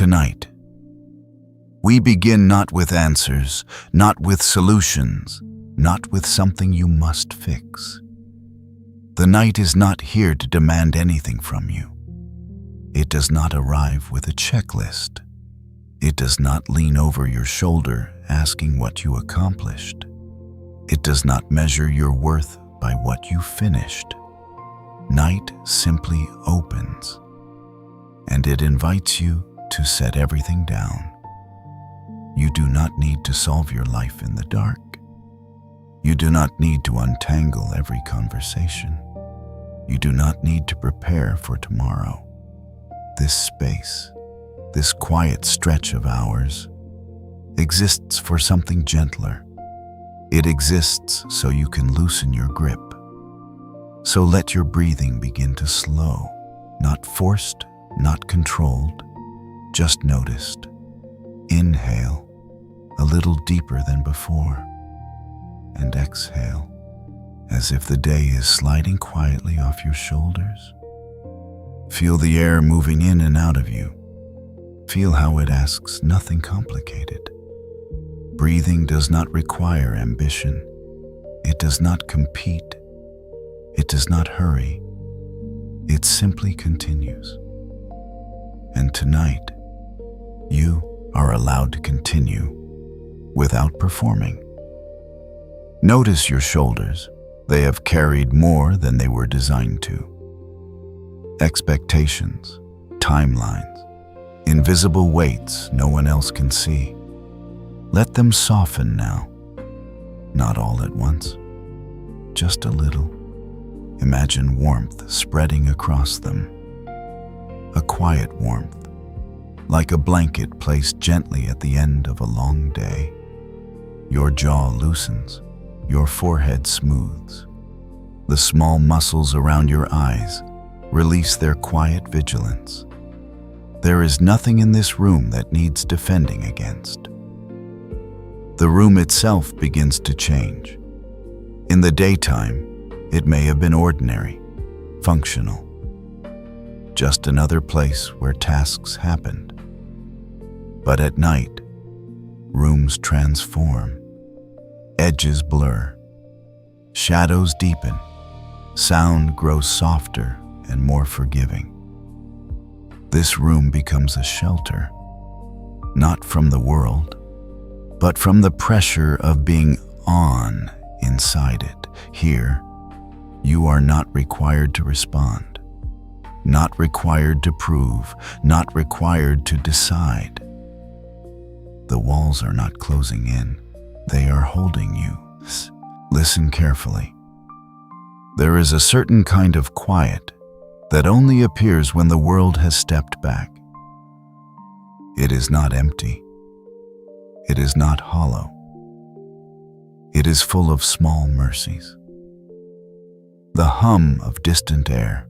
Tonight, we begin not with answers, not with solutions, not with something you must fix. The night is not here to demand anything from you. It does not arrive with a checklist. It does not lean over your shoulder asking what you accomplished. It does not measure your worth by what you finished. Night simply opens, and it invites you to set everything down. You do not need to solve your life in the dark. You do not need to untangle every conversation. You do not need to prepare for tomorrow. This space, this quiet stretch of hours, exists for something gentler. It exists so you can loosen your grip. So let your breathing begin to slow, not forced, not controlled, just noticed. Inhale a little deeper than before, and exhale as if the day is sliding quietly off your shoulders. Feel the air moving in and out of you. Feel how it asks nothing complicated. Breathing does not require ambition. It does not compete. It does not hurry. It simply continues. And tonight, you are allowed to continue without performing. Notice your shoulders. They have carried more than they were designed to. Expectations, timelines, invisible weights no one else can see. Let them soften now. Not all at once, just a little. Imagine warmth spreading across them. A quiet warmth, like a blanket placed gently at the end of a long day. Your jaw loosens, your forehead smooths. The small muscles around your eyes release their quiet vigilance. There is nothing in this room that needs defending against. The room itself begins to change. In the daytime, it may have been ordinary, functional, just another place where tasks happened. But at night, rooms transform. Edges blur. Shadows deepen. Sound grows softer and more forgiving. This room becomes a shelter, not from the world, but from the pressure of being on inside it. Here, you are not required to respond, not required to prove, not required to decide. The walls are not closing in. They are holding you. Listen carefully. There is a certain kind of quiet that only appears when the world has stepped back. It is not empty. It is not hollow. It is full of small mercies. The hum of distant air,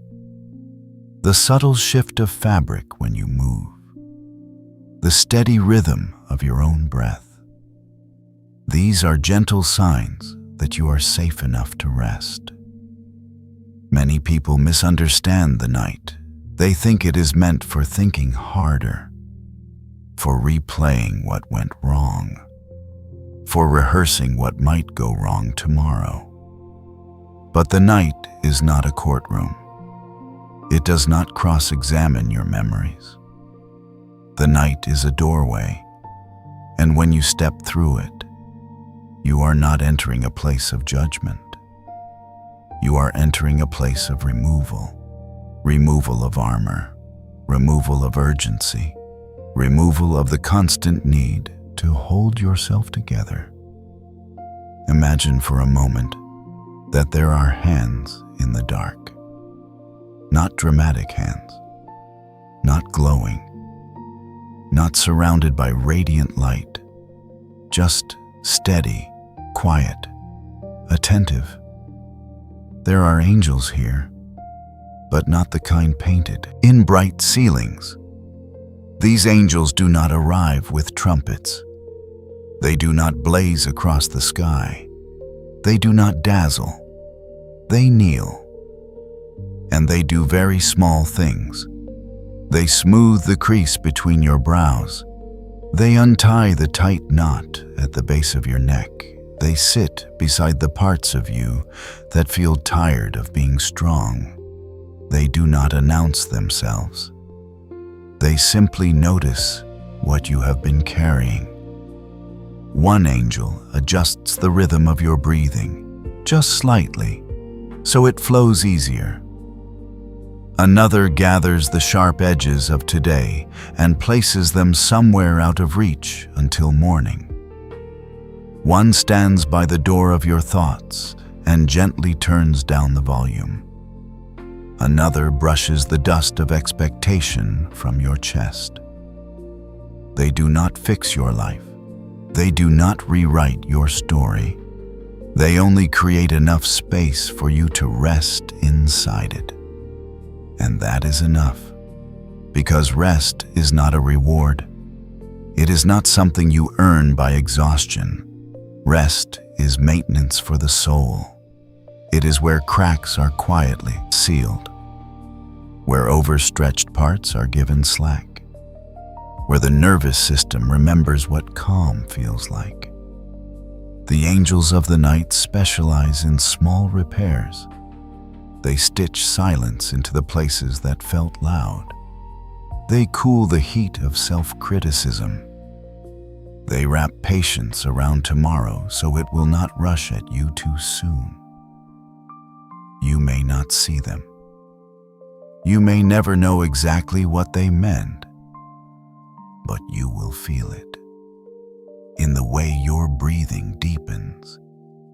the subtle shift of fabric when you move, the steady rhythm of your own breath. These are gentle signs that you are safe enough to rest. Many people misunderstand the night. They think it is meant for thinking harder, for replaying what went wrong, for rehearsing what might go wrong tomorrow. But the night is not a courtroom. It does not cross-examine your memories. The night is a doorway, and when you step through it, you are not entering a place of judgment. You are entering a place of removal. Removal of armor, removal of urgency, removal of the constant need to hold yourself together. Imagine for a moment that there are hands in the dark. Not dramatic hands, not glowing, not surrounded by radiant light, just steady, quiet, attentive. There are angels here, but not the kind painted in bright ceilings. These angels do not arrive with trumpets. They do not blaze across the sky. They do not dazzle. They kneel. And they do very small things. They smooth the crease between your brows. They untie the tight knot at the base of your neck. They sit beside the parts of you that feel tired of being strong. They do not announce themselves. They simply notice what you have been carrying. One angel adjusts the rhythm of your breathing, just slightly, so it flows easier. Another gathers the sharp edges of today and places them somewhere out of reach until morning. One stands by the door of your thoughts and gently turns down the volume. Another brushes the dust of expectation from your chest. They do not fix your life. They do not rewrite your story. They only create enough space for you to rest inside it. And that is enough, because rest is not a reward. It is not something you earn by exhaustion. Rest is maintenance for the soul. It is where cracks are quietly sealed, where overstretched parts are given slack, where the nervous system remembers what calm feels like. The angels of the night specialize in small repairs. They stitch silence into the places that felt loud. They cool the heat of self-criticism. They wrap patience around tomorrow so it will not rush at you too soon. You may not see them. You may never know exactly what they meant, but you will feel it. In the way your breathing deepens,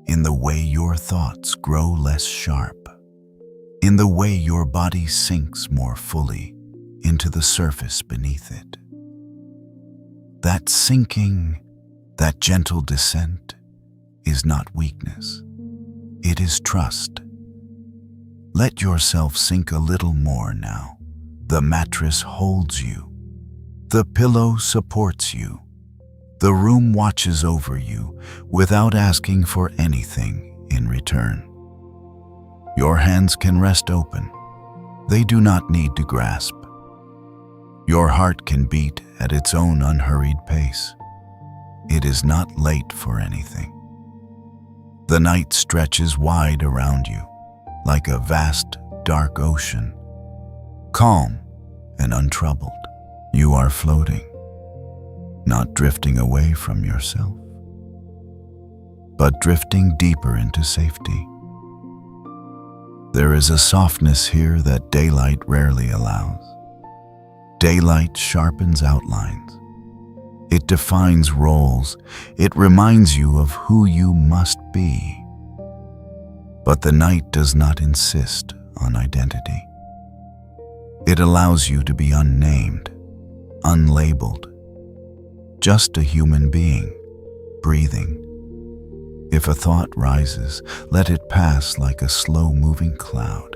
in the way your thoughts grow less sharp, in the way your body sinks more fully into the surface beneath it. That sinking, that gentle descent is not weakness. It is trust. Let yourself sink a little more now. The mattress holds you. The pillow supports you. The room watches over you without asking for anything in return. Your hands can rest open. They do not need to grasp. Your heart can beat at its own unhurried pace. It is not late for anything. The night stretches wide around you, like a vast, dark ocean. Calm and untroubled, you are floating, not drifting away from yourself, but drifting deeper into safety. There is a softness here that daylight rarely allows. Daylight sharpens outlines. It defines roles. It reminds you of who you must be. But the night does not insist on identity. It allows you to be unnamed, unlabeled, just a human being, breathing. If a thought rises, let it pass like a slow-moving cloud.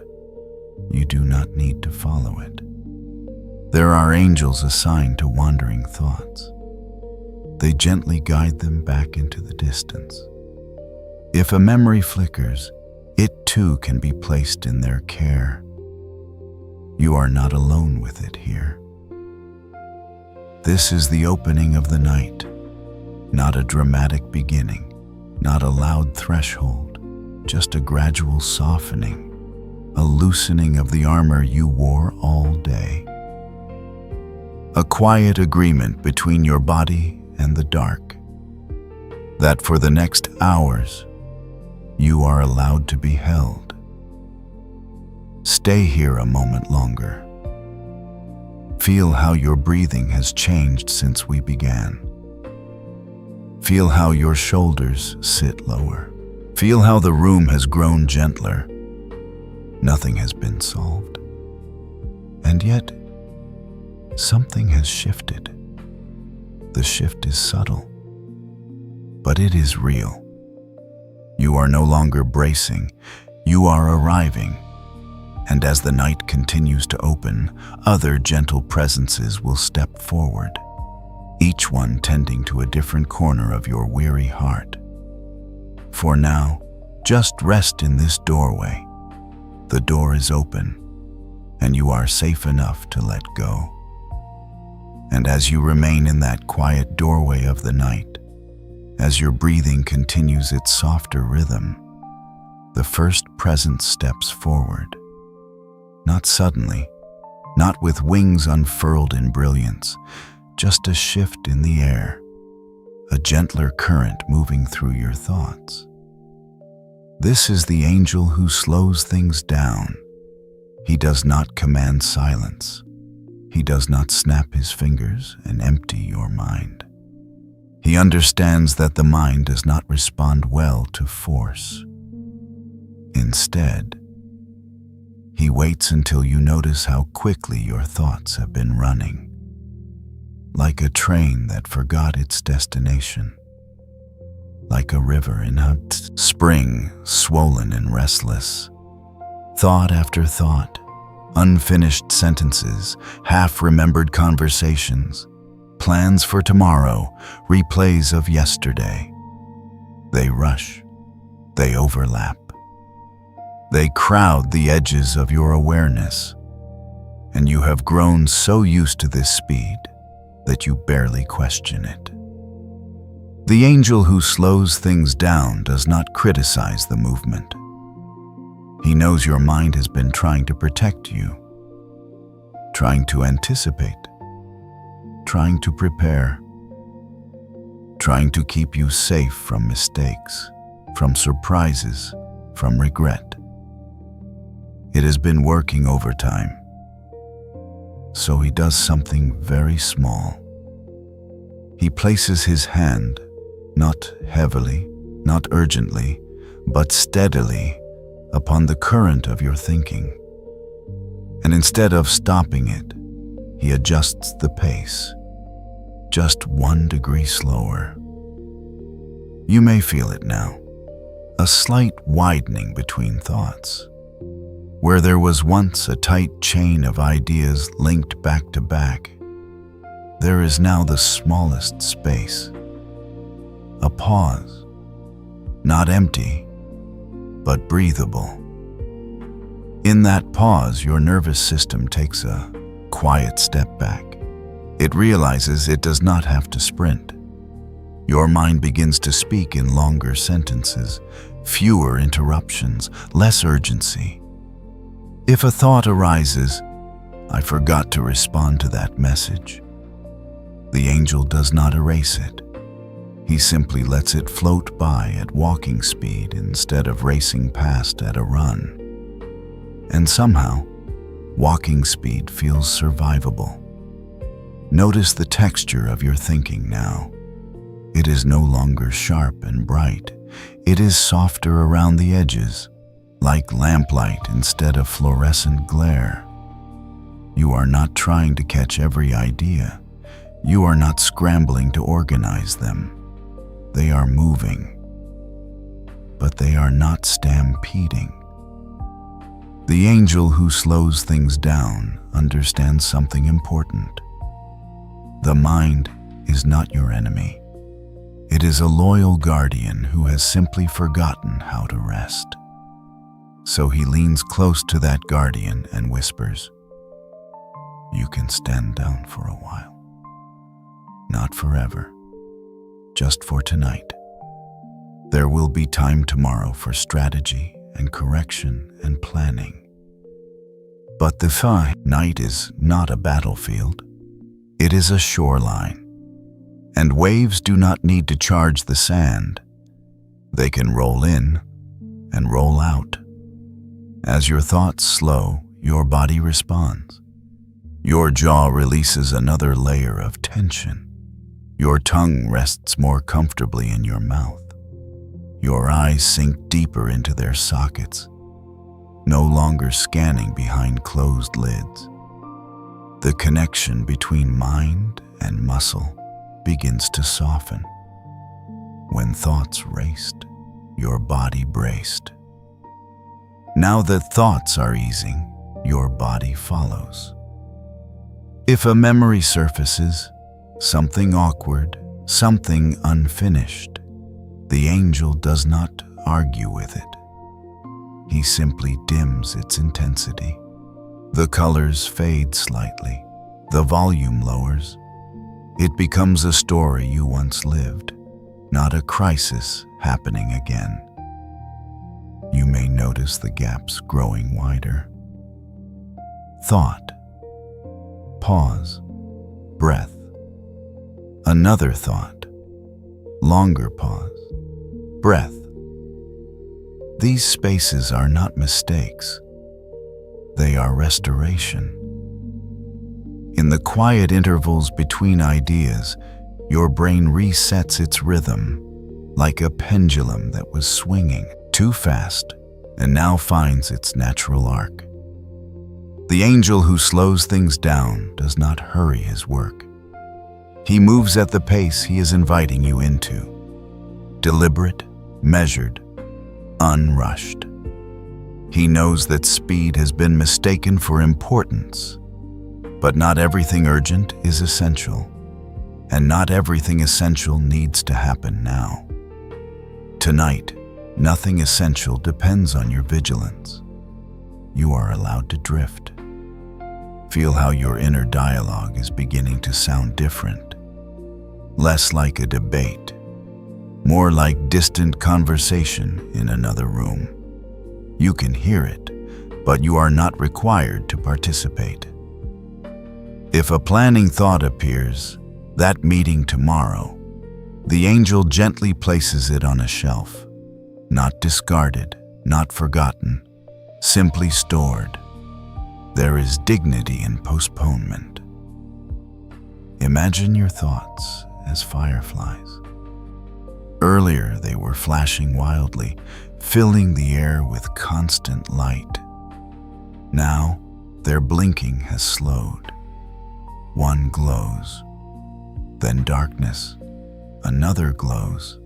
You do not need to follow it. There are angels assigned to wandering thoughts. They gently guide them back into the distance. If a memory flickers, it too can be placed in their care. You are not alone with it here. This is the opening of the night, not a dramatic beginning, not a loud threshold, just a gradual softening, a loosening of the armor you wore all day. A quiet agreement between your body and the dark, that for the next hours, you are allowed to be held. Stay here a moment longer. Feel how your breathing has changed since we began. Feel how your shoulders sit lower. Feel how the room has grown gentler. Nothing has been solved. And yet, something has shifted. The shift is subtle, but it is real. You are no longer bracing, you are arriving. And as the night continues to open, other gentle presences will step forward, each one tending to a different corner of your weary heart. For now, just rest in this doorway. The door is open. and you are safe enough to let go. And as you remain in that quiet doorway of the night, as your breathing continues its softer rhythm, the first presence steps forward. Not suddenly, not with wings unfurled in brilliance, just a shift in the air, a gentler current moving through your thoughts. This is the angel who slows things down. He does not command silence. He does not snap his fingers and empty your mind. He understands that the mind does not respond well to force. Instead, he waits until you notice how quickly your thoughts have been running, like a train that forgot its destination, like a river in a spring, swollen and restless. Thought after thought, unfinished sentences, half-remembered conversations, plans for tomorrow, replays of yesterday. They rush, they overlap. They crowd the edges of your awareness, and you have grown so used to this speed that you barely question it. The angel who slows things down does not criticize the movement. He knows your mind has been trying to protect you, trying to anticipate, trying to prepare, trying to keep you safe from mistakes, from surprises, from regret. It has been working overtime. So he does something very small. He places his hand, not heavily, not urgently, but steadily, upon the current of your thinking. And instead of stopping it, he adjusts the pace, just 1 degree slower. You may feel it now, a slight widening between thoughts. Where there was once a tight chain of ideas linked back to back, there is now the smallest space. A pause, not empty, but breathable. In that pause, your nervous system takes a quiet step back. It realizes it does not have to sprint. Your mind begins to speak in longer sentences, fewer interruptions, less urgency. If a thought arises, I forgot to respond to that message. The angel does not erase it. He simply lets it float by at walking speed instead of racing past at a run. And somehow, walking speed feels survivable. Notice the texture of your thinking now. It is no longer sharp and bright. It is softer around the edges, like lamplight instead of fluorescent glare. You are not trying to catch every idea. You are not scrambling to organize them. They are moving, but they are not stampeding. The angel who slows things down understands something important. The mind is not your enemy. It is a loyal guardian who has simply forgotten how to rest. So he leans close to that guardian and whispers, "You can stand down for a while. Not forever, just for tonight. There will be time tomorrow for strategy and correction and planning." But the night is not a battlefield. It is a shoreline. And waves do not need to charge the sand. They can roll in and roll out. As your thoughts slow, your body responds. Your jaw releases another layer of tension. Your tongue rests more comfortably in your mouth. Your eyes sink deeper into their sockets, no longer scanning behind closed lids. The connection between mind and muscle begins to soften. When thoughts raced, your body braced. Now that thoughts are easing, your body follows. If a memory surfaces, something awkward, something unfinished, the angel does not argue with it. He simply dims its intensity. The colors fade slightly. The volume lowers. It becomes a story you once lived, not a crisis happening again. You may notice the gaps growing wider. Thought. Pause. Breath. Another thought. Longer pause. Breath. These spaces are not mistakes. They are restoration. In the quiet intervals between ideas, your brain resets its rhythm, like a pendulum that was swinging too fast and now finds its natural arc. The angel who slows things down does not hurry his work. He moves at the pace he is inviting you into. Deliberate, measured, unrushed. He knows that speed has been mistaken for importance. But not everything urgent is essential, and not everything essential needs to happen now. Tonight, nothing essential depends on your vigilance. You are allowed to drift. Feel how your inner dialogue is beginning to sound different. Less like a debate, more like distant conversation in another room. You can hear it, but you are not required to participate. If a planning thought appears, that meeting tomorrow, the angel gently places it on a shelf, not discarded, not forgotten, simply stored. There is dignity in postponement. Imagine your thoughts as fireflies. Earlier, they were flashing wildly, filling the air with constant light. Now, their blinking has slowed. One glows, then darkness, another glows,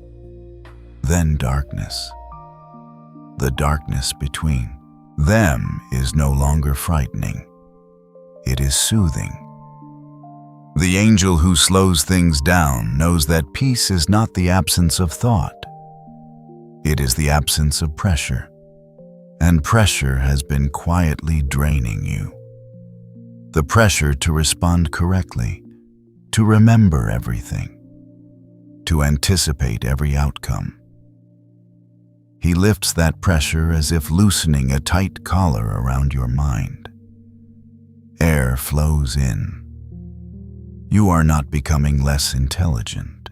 then darkness. The darkness between them is no longer frightening. It is soothing. The angel who slows things down knows that peace is not the absence of thought. It is the absence of pressure, and pressure has been quietly draining you. The pressure to respond correctly, to remember everything, to anticipate every outcome. He lifts that pressure as if loosening a tight collar around your mind. Air flows in. You are not becoming less intelligent.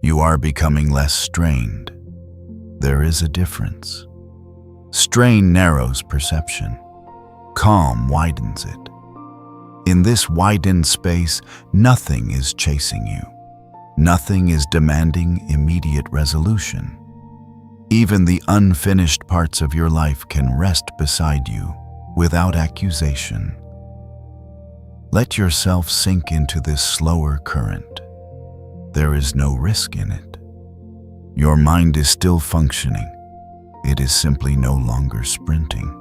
You are becoming less strained. There is a difference. Strain narrows perception. Calm widens it. In this widened space, nothing is chasing you. Nothing is demanding immediate resolution. Even the unfinished parts of your life can rest beside you without accusation. Let yourself sink into this slower current. There is no risk in it. Your mind is still functioning. It is simply no longer sprinting.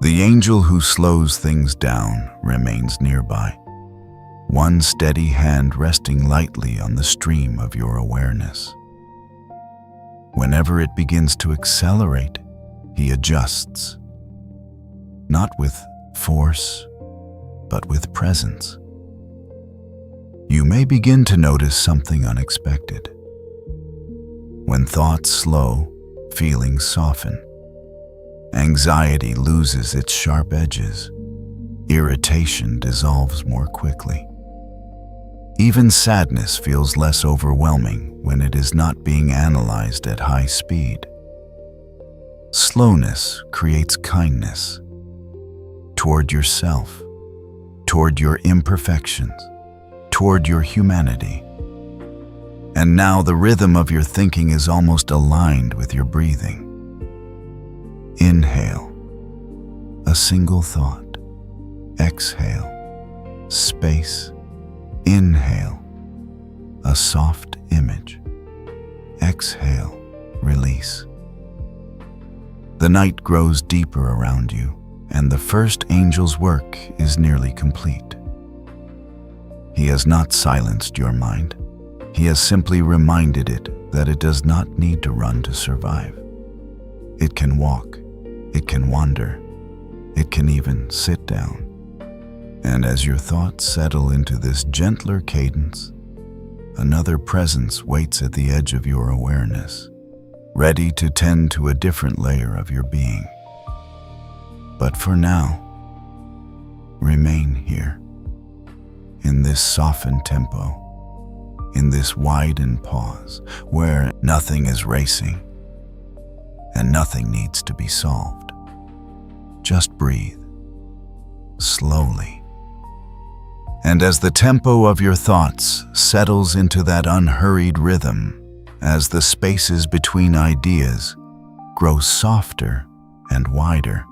The angel who slows things down remains nearby, one steady hand resting lightly on the stream of your awareness. Whenever it begins to accelerate, he adjusts, not with force, but with presence. You may begin to notice something unexpected. When thoughts slow, feelings soften. Anxiety loses its sharp edges. Irritation dissolves more quickly. Even sadness feels less overwhelming when it is not being analyzed at high speed. Slowness creates kindness toward yourself, toward your imperfections, toward your humanity. And now the rhythm of your thinking is almost aligned with your breathing. Inhale, a single thought. Exhale, space. Inhale, a soft image. Exhale, release. The night grows deeper around you, and the first angel's work is nearly complete. He has not silenced your mind. He has simply reminded it that it does not need to run to survive. It can walk, it can wander, It can even sit down. And as your thoughts settle into this gentler cadence, another presence waits at the edge of your awareness, ready to tend to a different layer of your being. But for now, remain here, in this softened tempo, in this widened pause, where nothing is racing and nothing needs to be solved. Just breathe, slowly. And as the tempo of your thoughts settles into that unhurried rhythm, as the spaces between ideas grow softer and wider,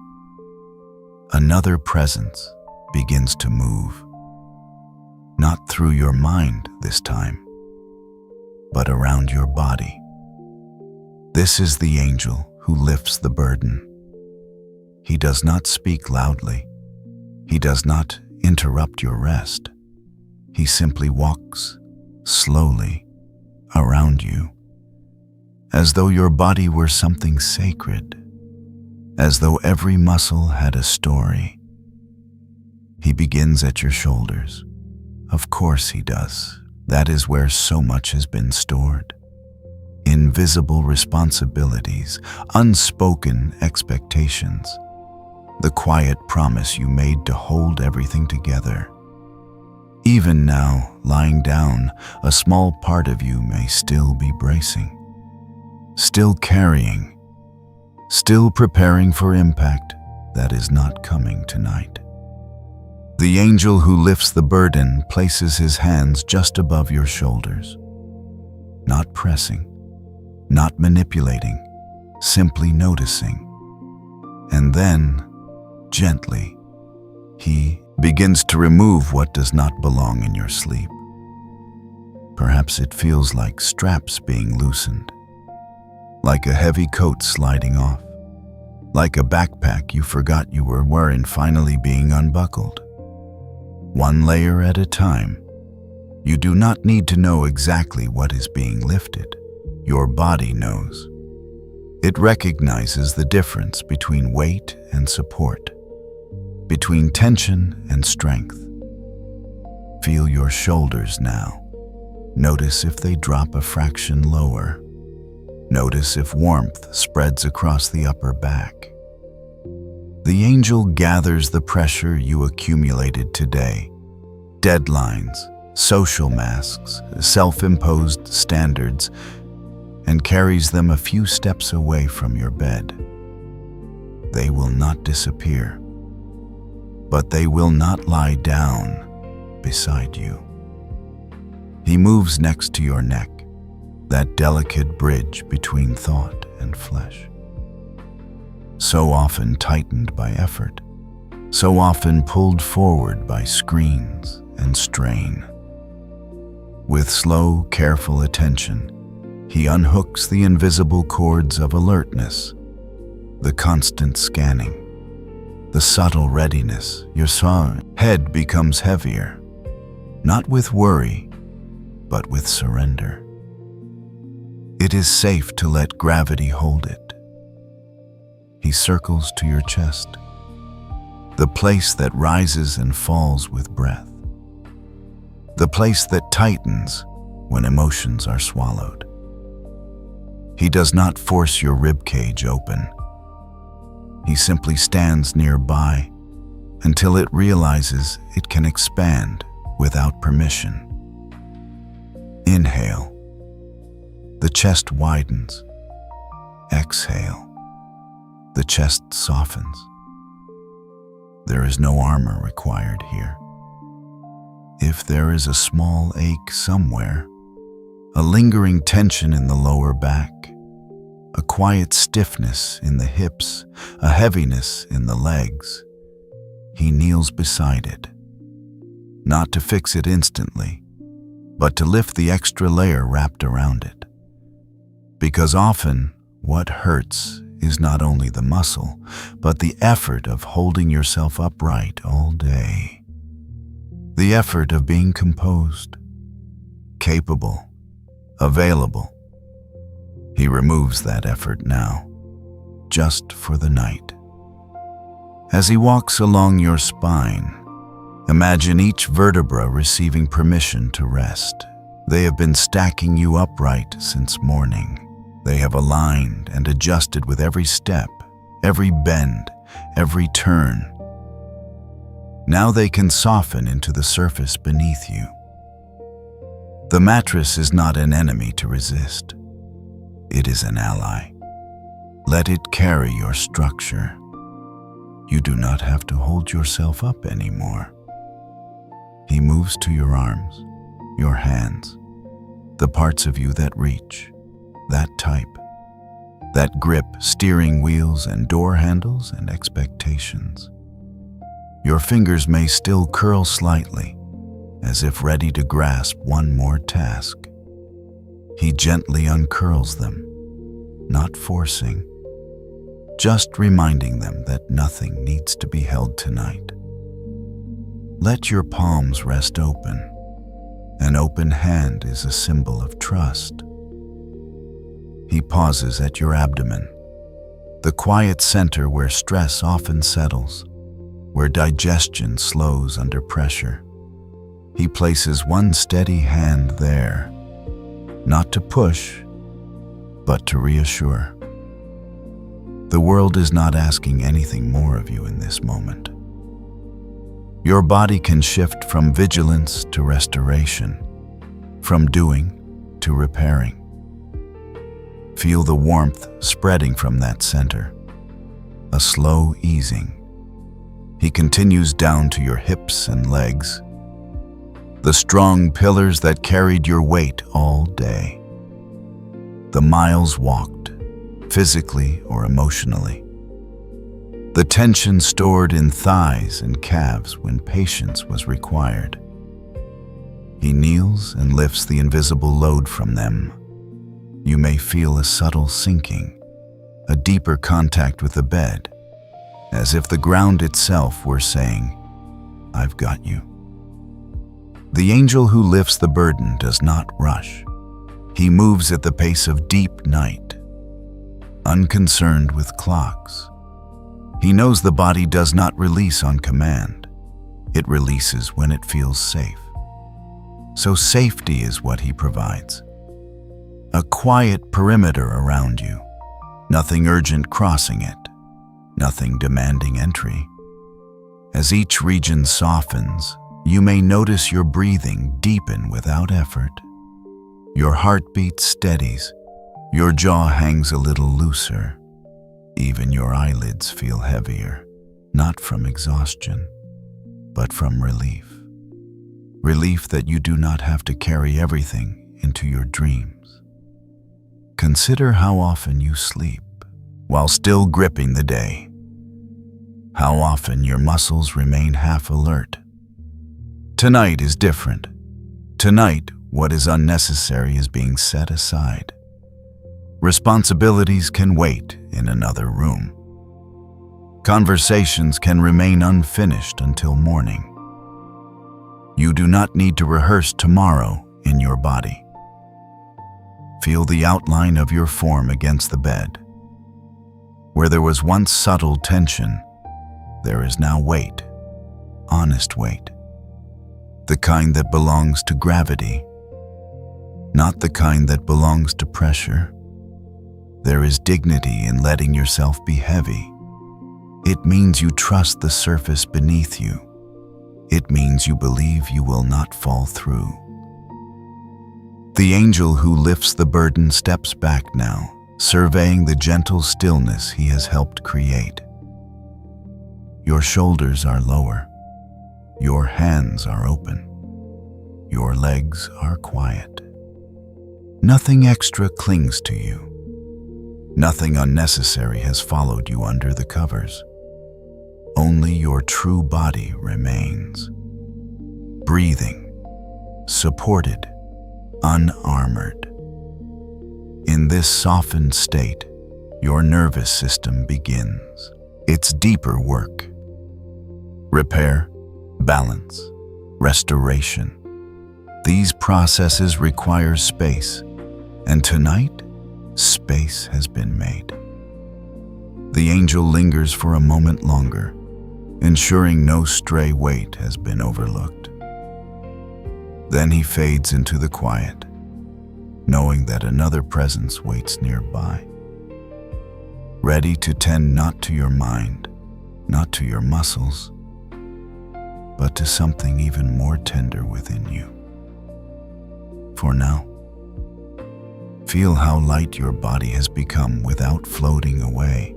another presence begins to move. Not through your mind this time, but around your body. This is the angel who lifts the burden. He does not speak loudly. He does not interrupt your rest. He simply walks slowly around you, as though your body were something sacred, as though every muscle had a story. He begins at your shoulders. Of course he does. That is where so much has been stored. Invisible responsibilities, unspoken expectations, the quiet promise you made to hold everything together. Even now, lying down, a small part of you may still be bracing, still carrying, still preparing for impact that is not coming tonight. The angel who lifts the burden places his hands just above your shoulders, not pressing, not manipulating, simply noticing. And then, gently, he begins to remove what does not belong in your sleep. Perhaps it feels like straps being loosened, like a heavy coat sliding off, like a backpack you forgot you were wearing finally being unbuckled. One layer at a time. You do not need to know exactly what is being lifted. Your body knows. It recognizes the difference between weight and support, between tension and strength. Feel your shoulders now. Notice if they drop a fraction lower. Notice if warmth spreads across the upper back. The angel gathers the pressure you accumulated today, deadlines, social masks, self-imposed standards, and carries them a few steps away from your bed. They will not disappear, but they will not lie down beside you. He moves next to your neck, that delicate bridge between thought and flesh. So often tightened by effort, so often pulled forward by screens and strain. With slow, careful attention, he unhooks the invisible cords of alertness, the constant scanning, the subtle readiness. Your head becomes heavier, not with worry, but with surrender. It is safe to let gravity hold it. He circles to your chest, the place that rises and falls with breath, the place that tightens when emotions are swallowed. He does not force your ribcage open. He simply stands nearby until it realizes it can expand without permission. Inhale. The chest widens. Exhale. The chest softens. There is no armor required here. If there is a small ache somewhere, a lingering tension in the lower back, a quiet stiffness in the hips, a heaviness in the legs, he kneels beside it, not to fix it instantly, but to lift the extra layer wrapped around it. Because often, what hurts is not only the muscle, but the effort of holding yourself upright all day. The effort of being composed, capable, available. He removes that effort now, just for the night. As he walks along your spine, imagine each vertebra receiving permission to rest. They have been stacking you upright since morning. They have aligned and adjusted with every step, every bend, every turn. Now they can soften into the surface beneath you. The mattress is not an enemy to resist. It is an ally. Let it carry your structure. You do not have to hold yourself up anymore. He moves to your arms, your hands, the parts of you that reach, that type, that grip steering wheels and door handles and expectations. Your fingers may still curl slightly, as if ready to grasp one more task. He gently uncurls them, not forcing, just reminding them that nothing needs to be held tonight. Let your palms rest open. An open hand is a symbol of trust. He pauses at your abdomen, the quiet center where stress often settles, where digestion slows under pressure. He places one steady hand there, not to push, but to reassure. The world is not asking anything more of you in this moment. Your body can shift from vigilance to restoration, from doing to repairing. Feel the warmth spreading from that center, a slow easing. He continues down to your hips and legs, the strong pillars that carried your weight all day. The miles walked, physically or emotionally. The tension stored in thighs and calves when patience was required. He kneels and lifts the invisible load from them. You may feel a subtle sinking, a deeper contact with the bed, as if the ground itself were saying, "I've got you." The angel who lifts the burden does not rush. He moves at the pace of deep night, unconcerned with clocks. He knows the body does not release on command. It releases when it feels safe. So safety is what he provides. A quiet perimeter around you, nothing urgent crossing it, nothing demanding entry. As each region softens, you may notice your breathing deepen without effort. Your heartbeat steadies, your jaw hangs a little looser. Even your eyelids feel heavier, not from exhaustion, but from relief. Relief that you do not have to carry everything into your dreams. Consider how often you sleep while still gripping the day. How often your muscles remain half alert. Tonight is different. Tonight, what is unnecessary is being set aside. Responsibilities can wait in another room. Conversations can remain unfinished until morning. You do not need to rehearse tomorrow in your body. Feel the outline of your form against the bed. Where there was once subtle tension, there is now weight, honest weight. The kind that belongs to gravity, not the kind that belongs to pressure. There is dignity in letting yourself be heavy. It means you trust the surface beneath you. It means you believe you will not fall through. The angel who lifts the burden steps back now, surveying the gentle stillness he has helped create. Your shoulders are lower. Your hands are open. Your legs are quiet. Nothing extra clings to you. Nothing unnecessary has followed you under the covers. Only your true body remains. Breathing, supported, unarmored. In this softened state, your nervous system begins its deeper work. Repair, balance, restoration. These processes require space, and tonight, space has been made. The angel lingers for a moment longer, ensuring no stray weight has been overlooked. Then he fades into the quiet, knowing that another presence waits nearby, ready to tend not to your mind, not to your muscles, but to something even more tender within you. For now, feel how light your body has become without floating away.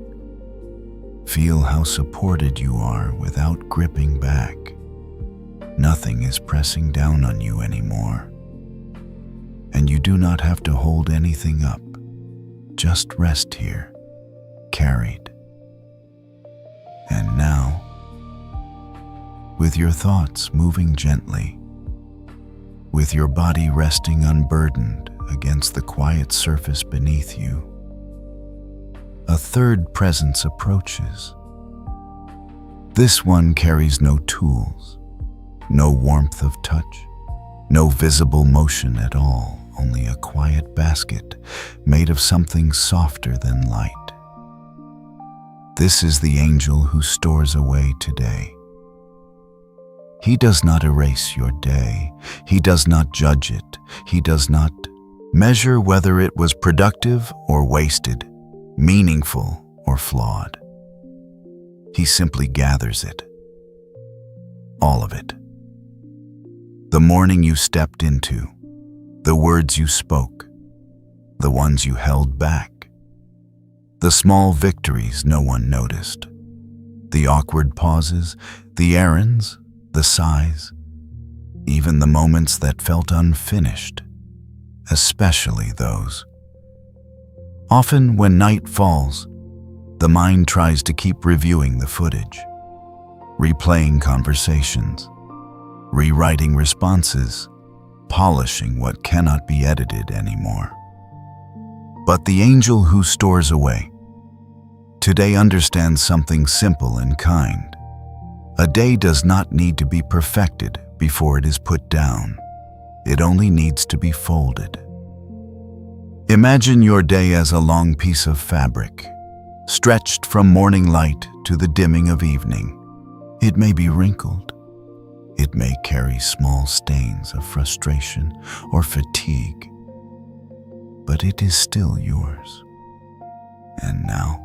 Feel how supported you are without gripping back. Nothing is pressing down on you anymore. And you do not have to hold anything up. Just rest here, carried. And now, with your thoughts moving gently, with your body resting unburdened against the quiet surface beneath you, a third presence approaches. This one carries no tools, no warmth of touch, no visible motion at all, only a quiet basket made of something softer than light. This is the angel who stores away today. He does not erase your day. He does not judge it. He does not measure whether it was productive or wasted, meaningful or flawed. He simply gathers it. All of it. The morning you stepped into, the words you spoke, the ones you held back, the small victories no one noticed, the awkward pauses, the errands, the sighs, even the moments that felt unfinished, especially those. Often when night falls, the mind tries to keep reviewing the footage, replaying conversations, rewriting responses, polishing what cannot be edited anymore. But the angel who stores away today understands something simple and kind. A day does not need to be perfected before it is put down. It only needs to be folded. Imagine your day as a long piece of fabric, stretched from morning light to the dimming of evening. It may be wrinkled. It may carry small stains of frustration or fatigue, but it is still yours. And now,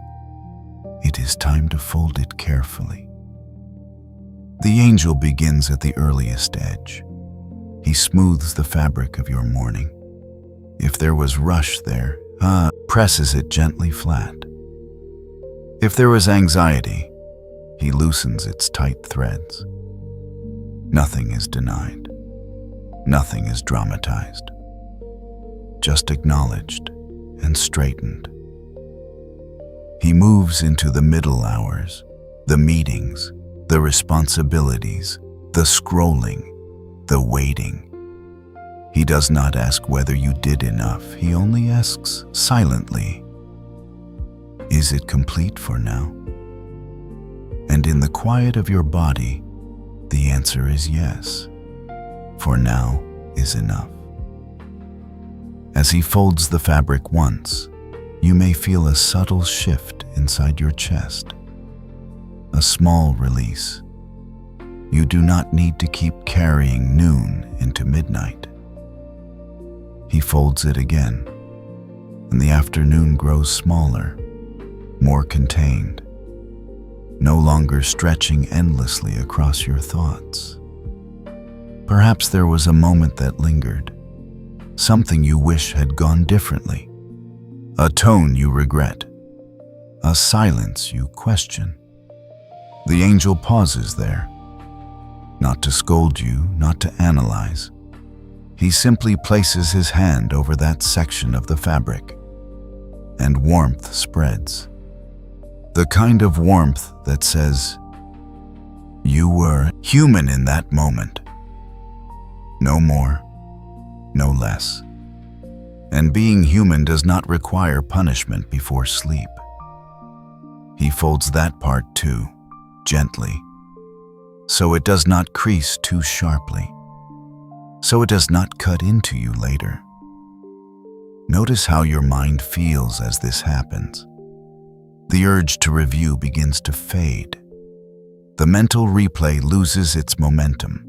it is time to fold it carefully. The angel begins at the earliest edge. He smooths the fabric of your morning. If there was rush there, presses it gently flat. If there was anxiety, he loosens its tight threads. Nothing is denied. Nothing is dramatized. Just acknowledged and straightened. He moves into the middle hours, the meetings, the responsibilities, the scrolling, the waiting. He does not ask whether you did enough. He only asks silently, is it complete for now? And in the quiet of your body, the answer is yes. For now is enough. As he folds the fabric once, you may feel a subtle shift inside your chest. A small release. You do not need to keep carrying noon into midnight. He folds it again, and the afternoon grows smaller, more contained, no longer stretching endlessly across your thoughts. Perhaps there was a moment that lingered, something you wish had gone differently, a tone you regret, a silence you question. The angel pauses there, not to scold you, not to analyze. He simply places his hand over that section of the fabric, and warmth spreads. The kind of warmth that says, you were human in that moment. No more, no less. And being human does not require punishment before sleep. He folds that part too, gently, so it does not crease too sharply, so it does not cut into you later. Notice how your mind feels as this happens. The urge to review begins to fade. the mental replay loses its momentum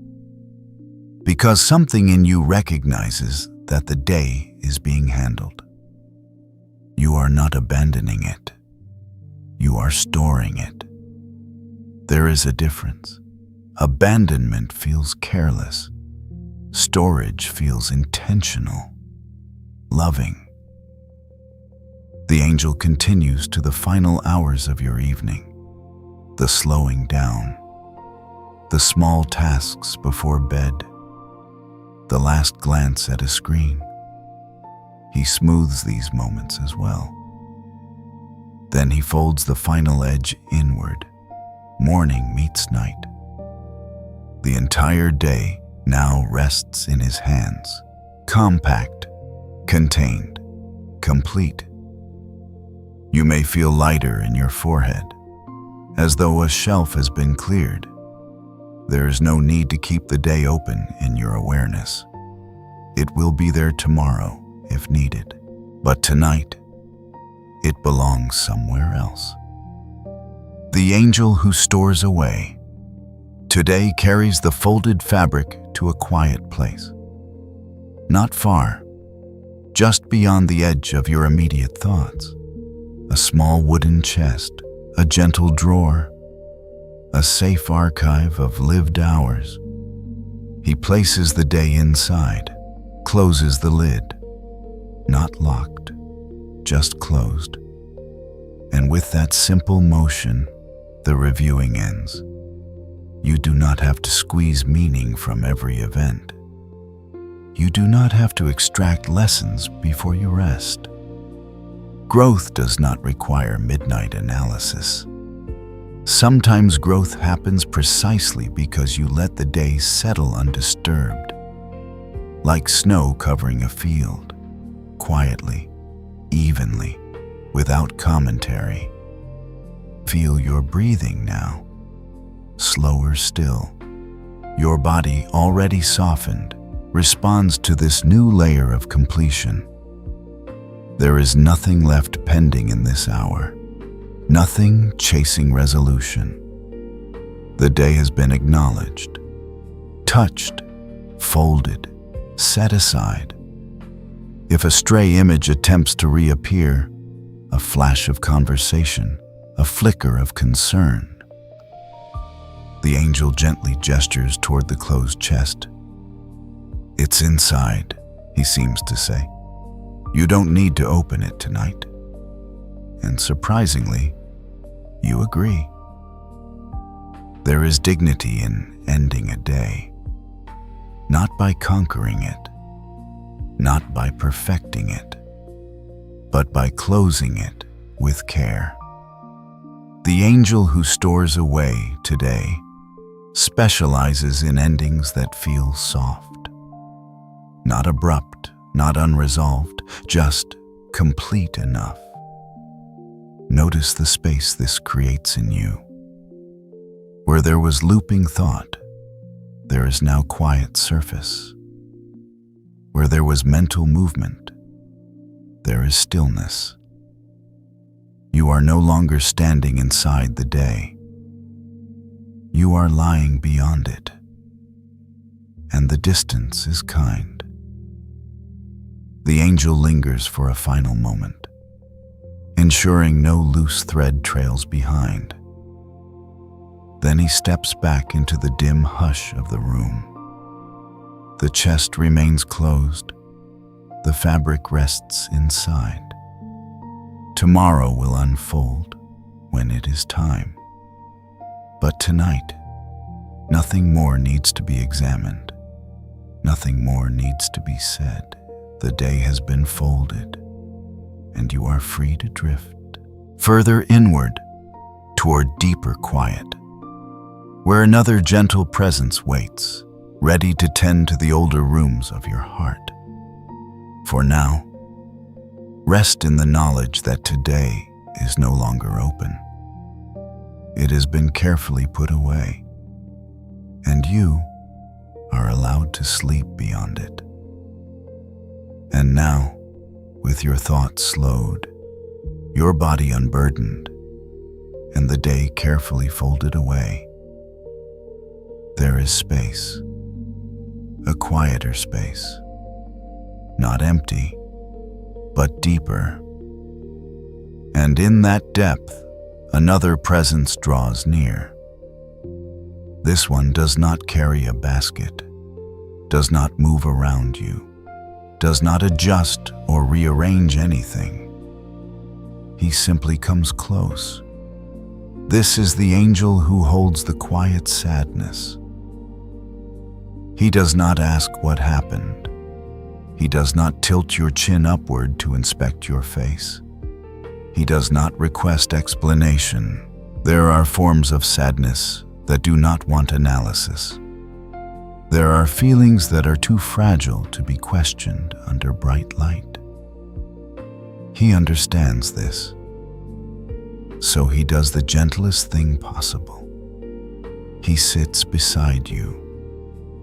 because something in you recognizes that the day is being handled. You are not abandoning it. You are storing it. There is a difference. Abandonment feels careless. Storage feels intentional, loving. The angel continues to the final hours of your evening, the slowing down, the small tasks before bed, the last glance at a screen. He smooths these moments as well. Then he folds the final edge inward. Morning meets night. The entire day now rests in his hands, compact, contained, complete. You may feel lighter in your forehead, as though a shelf has been cleared. There is no need to keep the day open in your awareness. It will be there tomorrow if needed, but tonight, it belongs somewhere else. The angel who stores away today carries the folded fabric to a quiet place. Not far, just beyond the edge of your immediate thoughts. A small wooden chest, a gentle drawer, a safe archive of lived hours. He places the day inside, closes the lid, not locked, just closed. And with that simple motion, the reviewing ends. You do not have to squeeze meaning from every event. You do not have to extract lessons before you rest. Growth does not require midnight analysis. Sometimes growth happens precisely because you let the day settle undisturbed, like snow covering a field, quietly, evenly, without commentary. Feel your breathing now, slower still. Your body, already softened, responds to this new layer of completion. There is nothing left pending in this hour, nothing chasing resolution. The day has been acknowledged, touched, folded, set aside. If a stray image attempts to reappear, a flash of conversation, a flicker of concern, the angel gently gestures toward the closed chest. It's inside, he seems to say. You don't need to open it tonight. And surprisingly, you agree. There is dignity in ending a day, not by conquering it, not by perfecting it, but by closing it with care. The angel who stores away today specializes in endings that feel soft, not abrupt, not unresolved, just complete enough. Notice the space this creates in you. Where there was looping thought, there is now quiet surface. Where there was mental movement, there is stillness. You are no longer standing inside the day. You are lying beyond it, and the distance is kind. The angel lingers for a final moment, ensuring no loose thread trails behind. Then he steps back into the dim hush of the room. The chest remains closed. The fabric rests inside. Tomorrow will unfold when it is time. But tonight, nothing more needs to be examined. Nothing more needs to be said. The day has been folded, and you are free to drift further inward toward deeper quiet, where another gentle presence waits, ready to tend to the older rooms of your heart. For now, rest in the knowledge that today is no longer open. It has been carefully put away, and you are allowed to sleep beyond it. And now, with your thoughts slowed, your body unburdened, and the day carefully folded away, there is space, a quieter space, not empty, but deeper. And in that depth, another presence draws near. This one does not carry a basket, does not move around you, does not adjust or rearrange anything. He simply comes close. This is the angel who holds the quiet sadness. He does not ask what happened. He does not tilt your chin upward to inspect your face. He does not request explanation. There are forms of sadness that do not want analysis. There are feelings that are too fragile to be questioned under bright light. He understands this, so he does the gentlest thing possible. He sits beside you.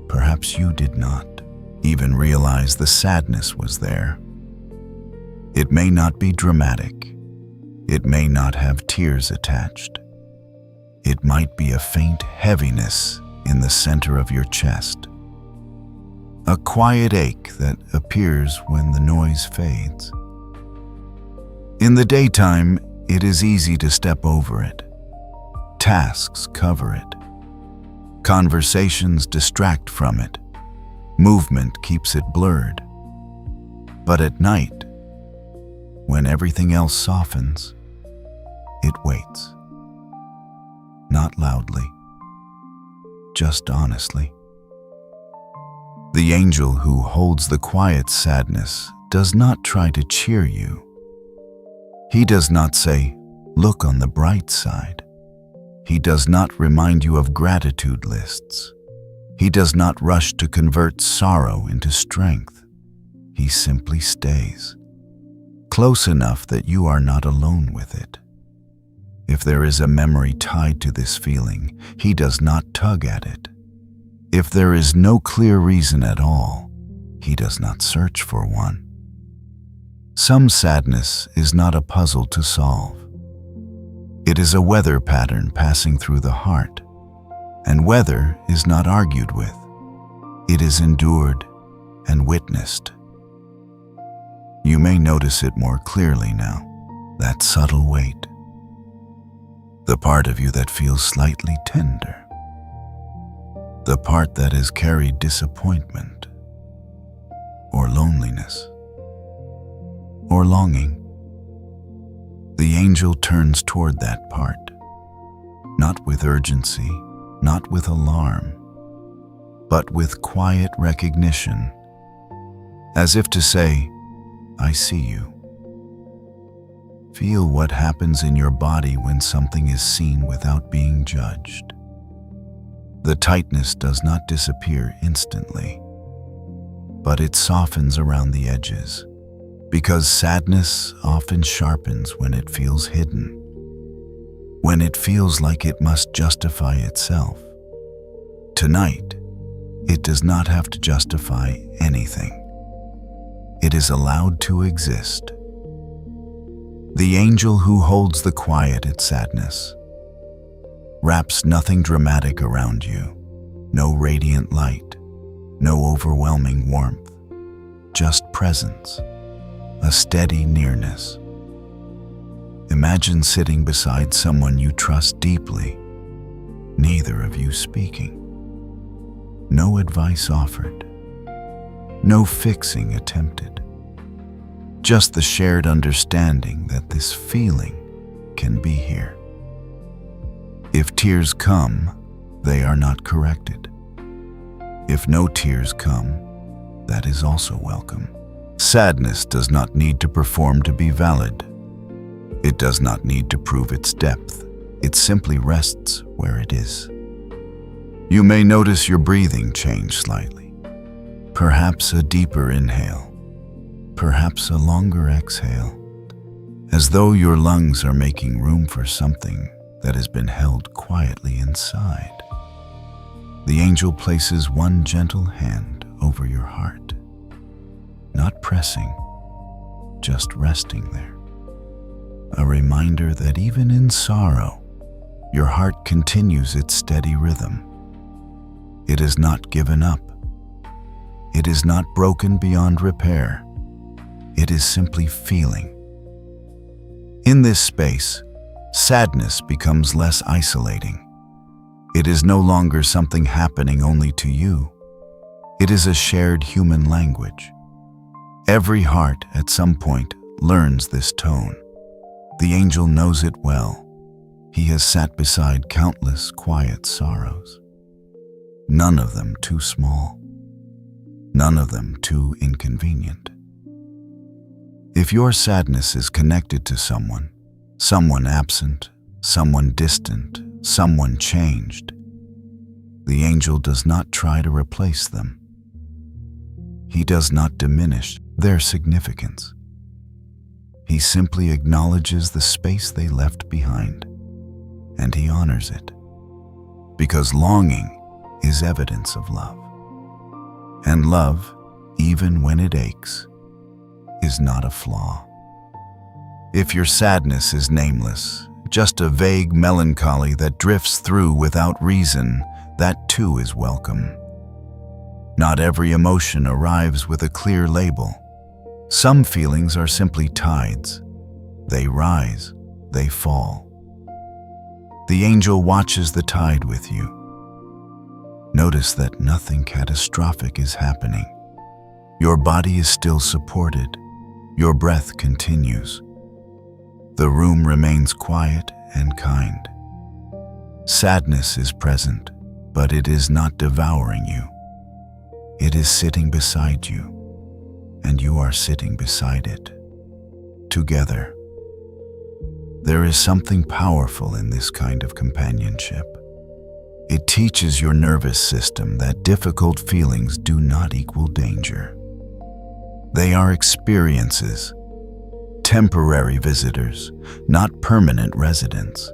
Perhaps you did not even realize the sadness was there. It may not be dramatic. It may not have tears attached. It might be a faint heaviness in the center of your chest. A quiet ache that appears when the noise fades. In the daytime, it is easy to step over it. Tasks cover it. Conversations distract from it. Movement keeps it blurred. But at night, when everything else softens, it waits. Not loudly, just honestly. The angel who holds the quiet sadness does not try to cheer you. He does not say, "Look on the bright side." He does not remind you of gratitude lists. He does not rush to convert sorrow into strength. He simply stays, close enough that you are not alone with it. If there is a memory tied to this feeling, he does not tug at it. If there is no clear reason at all, he does not search for one. Some sadness is not a puzzle to solve. It is a weather pattern passing through the heart, and weather is not argued with. It is endured and witnessed. You may notice it more clearly now, that subtle weight. The part of you that feels slightly tender. The part that has carried disappointment, or loneliness, or longing. The angel turns toward that part, not with urgency, not with alarm, but with quiet recognition, as if to say, "I see you." Feel what happens in your body when something is seen without being judged. The tightness does not disappear instantly, but it softens around the edges, because sadness often sharpens when it feels hidden, when it feels like it must justify itself. Tonight, it does not have to justify anything. It is allowed to exist. The angel who holds the quiet at sadness wraps nothing dramatic around you, no radiant light, no overwhelming warmth, just presence, a steady nearness. Imagine sitting beside someone you trust deeply, neither of you speaking. No advice offered, no fixing attempted. Just the shared understanding that this feeling can be here. If tears come, they are not corrected. If no tears come, that is also welcome. Sadness does not need to perform to be valid. It does not need to prove its depth. It simply rests where it is. You may notice your breathing change slightly. Perhaps a deeper inhale, perhaps a longer exhale, as though your lungs are making room for something that has been held quietly inside. The angel places one gentle hand over your heart, not pressing, just resting there. A reminder that even in sorrow, your heart continues its steady rhythm. It is not given up. It is not broken beyond repair. It is simply feeling. In this space, sadness becomes less isolating. It is no longer something happening only to you. It is a shared human language. Every heart at some point learns this tone. The angel knows it well. He has sat beside countless quiet sorrows. None of them too small. None of them too inconvenient. If your sadness is connected to someone absent, someone distant, someone changed, the angel does not try to replace them. He does not diminish their significance. He simply acknowledges the space they left behind, and he honors it, because longing is evidence of love. And love, even when it aches, is not a flaw. If your sadness is nameless, just a vague melancholy that drifts through without reason, that too is welcome. Not every emotion arrives with a clear label. Some feelings are simply tides. They rise, they fall. The angel watches the tide with you. Notice that nothing catastrophic is happening. Your body is still supported. Your breath continues. The room remains quiet and kind. Sadness is present, but it is not devouring you. It is sitting beside you, and you are sitting beside it. Together. There is something powerful in this kind of companionship. It teaches your nervous system that difficult feelings do not equal danger. They are experiences, temporary visitors, not permanent residents.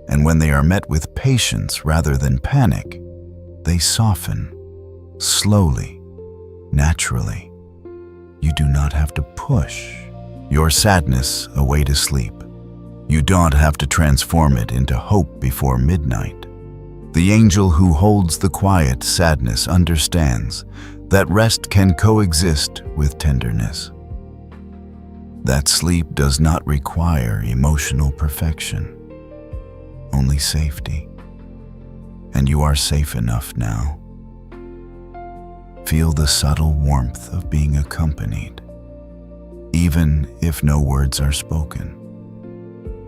And when they are met with patience rather than panic, they soften, slowly, naturally. You do not have to push your sadness away to sleep. You don't have to transform it into hope before midnight. The angel who holds the quiet sadness understands that rest can coexist with tenderness. That sleep does not require emotional perfection, only safety. And you are safe enough now. Feel the subtle warmth of being accompanied, even if no words are spoken.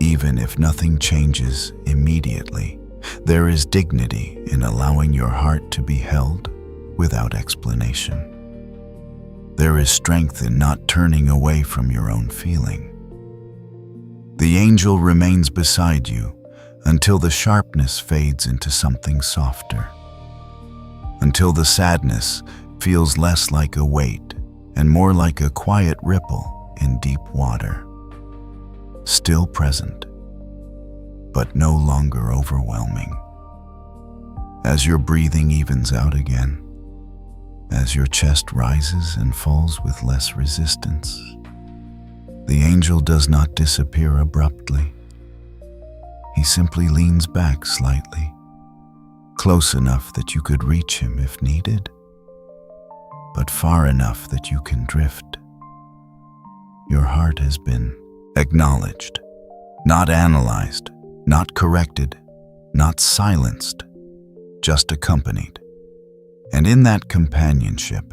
Even if nothing changes immediately, there is dignity in allowing your heart to be held without explanation. There is strength in not turning away from your own feeling. The angel remains beside you until the sharpness fades into something softer, until the sadness feels less like a weight and more like a quiet ripple in deep water. Still present, but no longer overwhelming. As your breathing evens out again, as your chest rises and falls with less resistance, the angel does not disappear abruptly. He simply leans back slightly, close enough that you could reach him if needed, but far enough that you can drift. Your heart has been acknowledged, not analyzed, not corrected, not silenced, just accompanied. And in that companionship,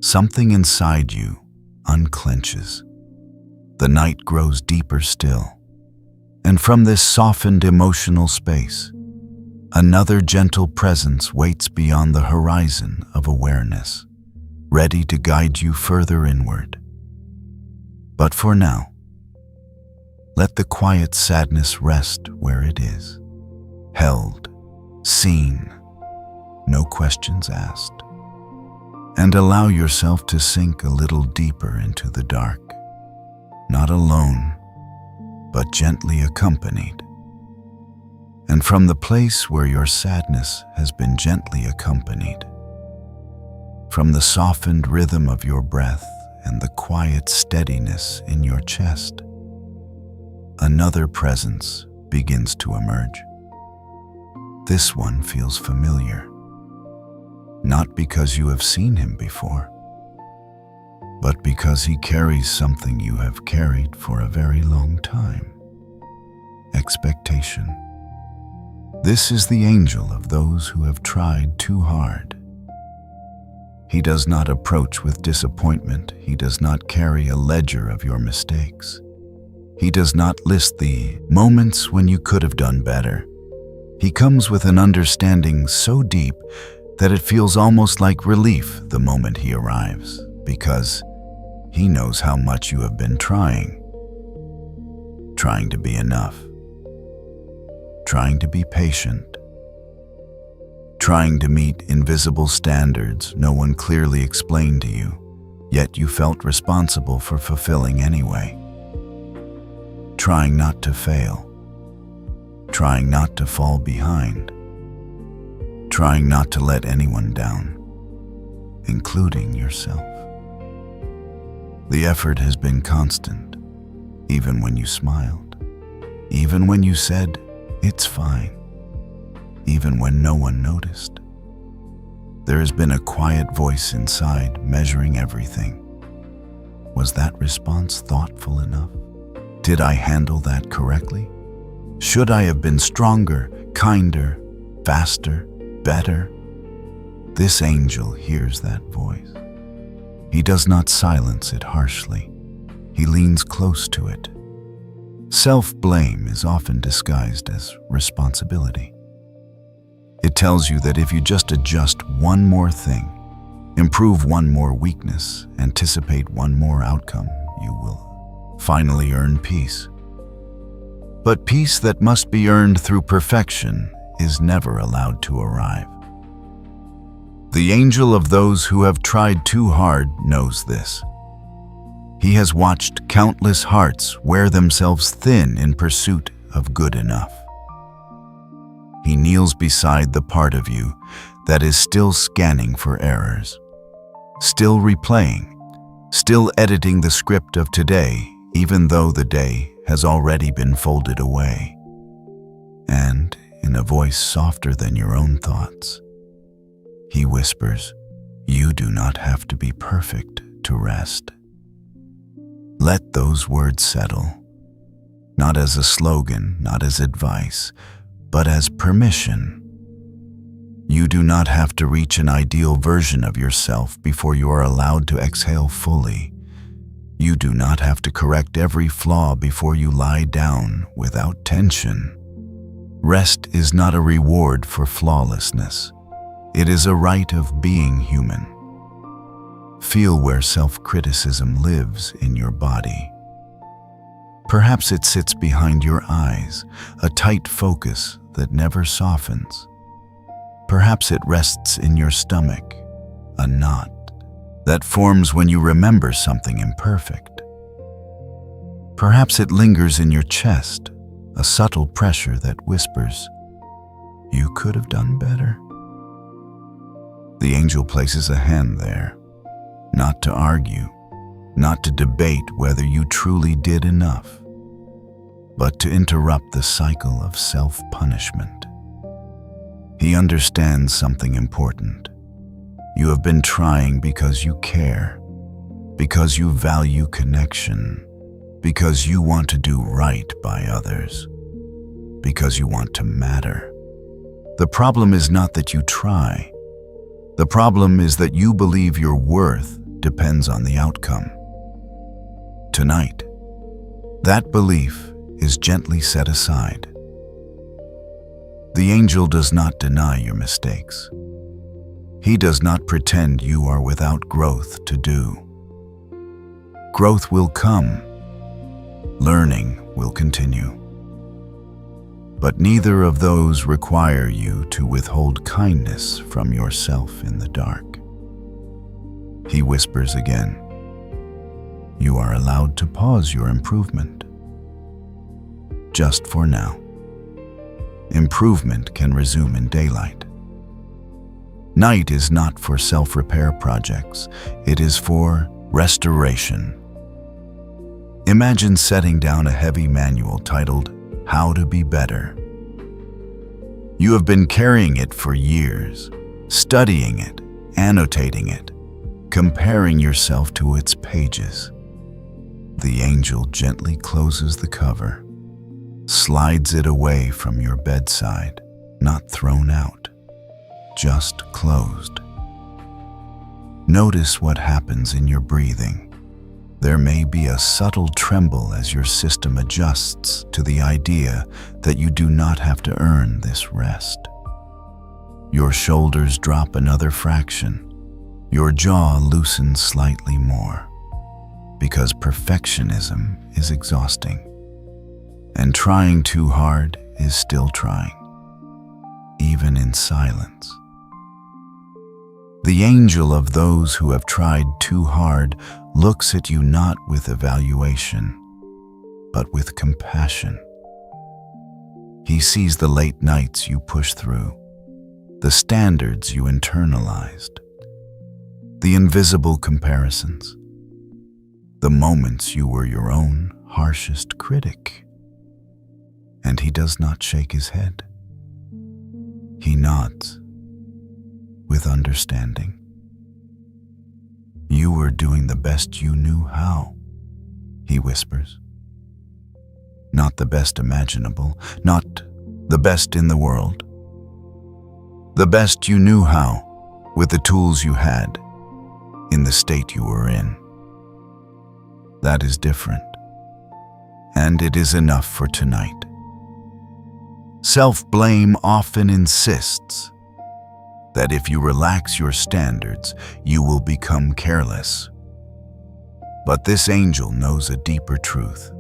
something inside you unclenches. The night grows deeper still. And from this softened emotional space, another gentle presence waits beyond the horizon of awareness, ready to guide you further inward. But for now, let the quiet sadness rest where it is, held, seen, no questions asked, and allow yourself to sink a little deeper into the dark, not alone, but gently accompanied. And from the place where your sadness has been gently accompanied, from the softened rhythm of your breath and the quiet steadiness in your chest, another presence begins to emerge. This one feels familiar. not because you have seen him before, but because he carries something you have carried for a very long time: expectation. This is the angel of those who have tried too hard. He does not approach with disappointment. He does not carry a ledger of your mistakes. He does not list the moments when you could have done better. He comes with an understanding so deep that it feels almost like relief the moment he arrives, because he knows how much you have been trying to be enough, trying to be patient, trying to meet invisible standards no one clearly explained to you, yet you felt responsible for fulfilling anyway. Trying not to fail, trying not to fall behind, trying not to let anyone down, including yourself. The effort has been constant, even when you smiled, even when you said, "It's fine," even when no one noticed. There has been a quiet voice inside measuring everything. Was that response thoughtful enough? Did I handle that correctly? Should I have been stronger, kinder, faster, better? This angel hears that voice. He does not silence it harshly. He leans close to it. Self-blame is often disguised as responsibility. It tells you that if you just adjust one more thing, improve one more weakness, anticipate one more outcome, you will finally earn peace. But peace that must be earned through perfection is never allowed to arrive. The angel of those who have tried too hard knows this. He has watched countless hearts wear themselves thin in pursuit of good enough. He kneels beside the part of you that is still scanning for errors, still replaying, still editing the script of today, even though the day has already been folded away. And in a voice softer than your own thoughts, he whispers, "You do not have to be perfect to rest." Let those words settle, not as a slogan, not as advice, but as permission. You do not have to reach an ideal version of yourself before you are allowed to exhale fully. You do not have to correct every flaw before you lie down without tension. Rest is not a reward for flawlessness. It is a right of being human. Feel where self-criticism lives in your body. Perhaps it sits behind your eyes, a tight focus that never softens. Perhaps it rests in your stomach, a knot that forms when you remember something imperfect. Perhaps it lingers in your chest, a subtle pressure that whispers, "You could have done better." The angel places a hand there, not to argue, not to debate whether you truly did enough, but to interrupt the cycle of self-punishment. He understands something important. You have been trying because you care, because you value connection, because you want to do right by others, because you want to matter. The problem is not that you try. The problem is that you believe your worth depends on the outcome. Tonight, that belief is gently set aside. The angel does not deny your mistakes. He does not pretend you are without growth to do. Growth will come. Learning will continue. But neither of those require you to withhold kindness from yourself in the dark. He whispers again, "You are allowed to pause your improvement. Just for now. Improvement can resume in daylight. Night is not for self-repair projects. It is for restoration." Imagine setting down a heavy manual titled, "How to Be Better." You have been carrying it for years, studying it, annotating it, comparing yourself to its pages. The angel gently closes the cover, slides it away from your bedside, not thrown out, just closed. Notice what happens in your breathing. There may be a subtle tremble as your system adjusts to the idea that you do not have to earn this rest. Your shoulders drop another fraction. Your jaw loosens slightly more, because perfectionism is exhausting, and trying too hard is still trying, even in silence. The angel of those who have tried too hard looks at you not with evaluation, but with compassion. He sees the late nights you push through, the standards you internalized, the invisible comparisons, the moments you were your own harshest critic. And he does not shake his head. He nods with understanding. You were doing the best you knew how, he whispers. Not the best imaginable, not the best in the world. The best you knew how, with the tools you had, in the state you were in. That is different, and it is enough for tonight. Self-blame often insists that if you relax your standards, you will become careless. But this angel knows a deeper truth.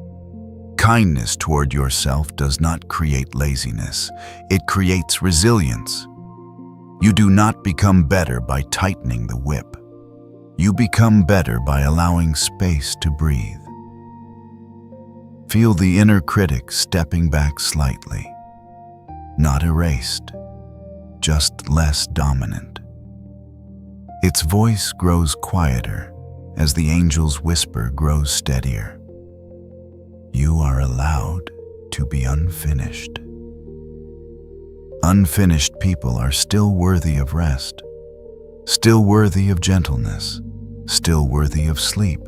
Kindness toward yourself does not create laziness. It creates resilience. You do not become better by tightening the whip. You become better by allowing space to breathe. Feel the inner critic stepping back slightly, not erased, just less dominant. Its voice grows quieter as the angel's whisper grows steadier. You are allowed to be unfinished. Unfinished people are still worthy of rest, still worthy of gentleness, still worthy of sleep.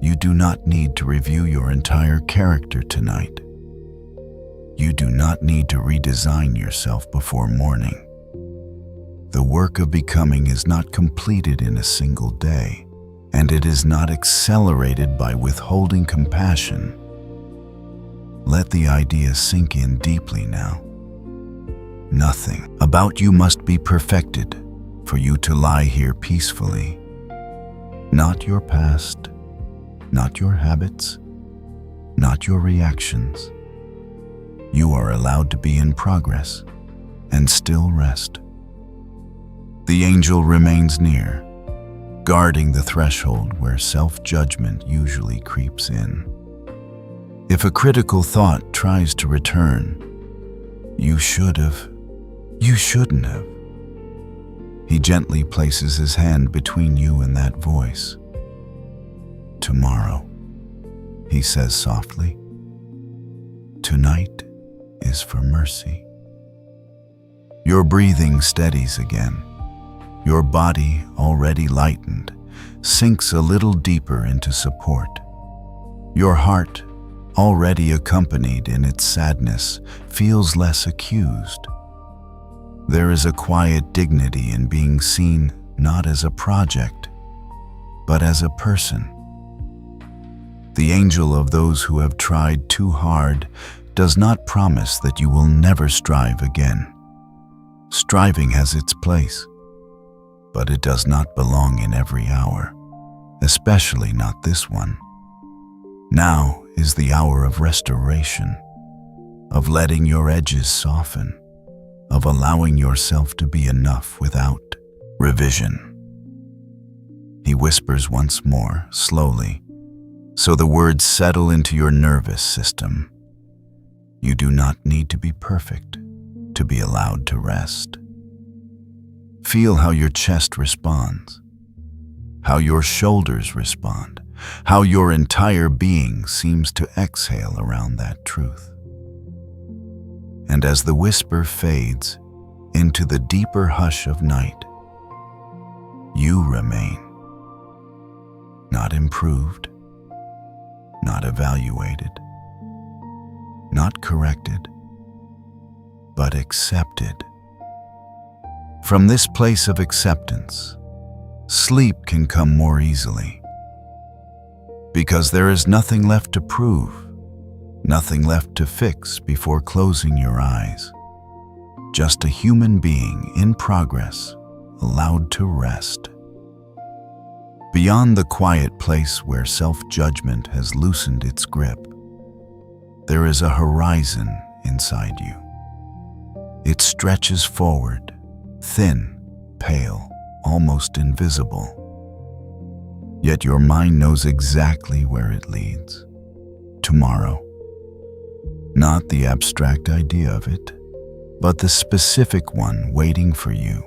You do not need to review your entire character tonight. You do not need to redesign yourself before morning. The work of becoming is not completed in a single day, and it is not accelerated by withholding compassion. Let the idea sink in deeply now. Nothing about you must be perfected for you to lie here peacefully. Not your past, not your habits, not your reactions. You are allowed to be in progress and still rest. The angel remains near, guarding the threshold where self-judgment usually creeps in. If a critical thought tries to return, you should have, you shouldn't have. He gently places his hand between you and that voice. Tomorrow, he says softly. Tonight is for mercy. Your breathing steadies again. Your body, already lightened, sinks a little deeper into support. Your heart, already accompanied in its sadness, feels less accused. There is a quiet dignity in being seen not as a project, but as a person. The angel of those who have tried too hard does not promise that you will never strive again. Striving has its place, but it does not belong in every hour, especially not this one. Now is the hour of restoration, of letting your edges soften, of allowing yourself to be enough without revision. He whispers once more, slowly, so the words settle into your nervous system. You do not need to be perfect to be allowed to rest. Feel how your chest responds, how your shoulders respond, how your entire being seems to exhale around that truth. And as the whisper fades into the deeper hush of night, You remain. Not improved, not evaluated, not corrected, but accepted. From this place of acceptance, sleep can come more easily, because there is nothing left to prove, nothing left to fix before closing your eyes. Just a human being in progress, allowed to rest. Beyond the quiet place where self-judgment has loosened its grip, there is a horizon inside you. It stretches forward, thin, pale, almost invisible. Yet your mind knows exactly where it leads. Tomorrow. Not the abstract idea of it, but the specific one waiting for you.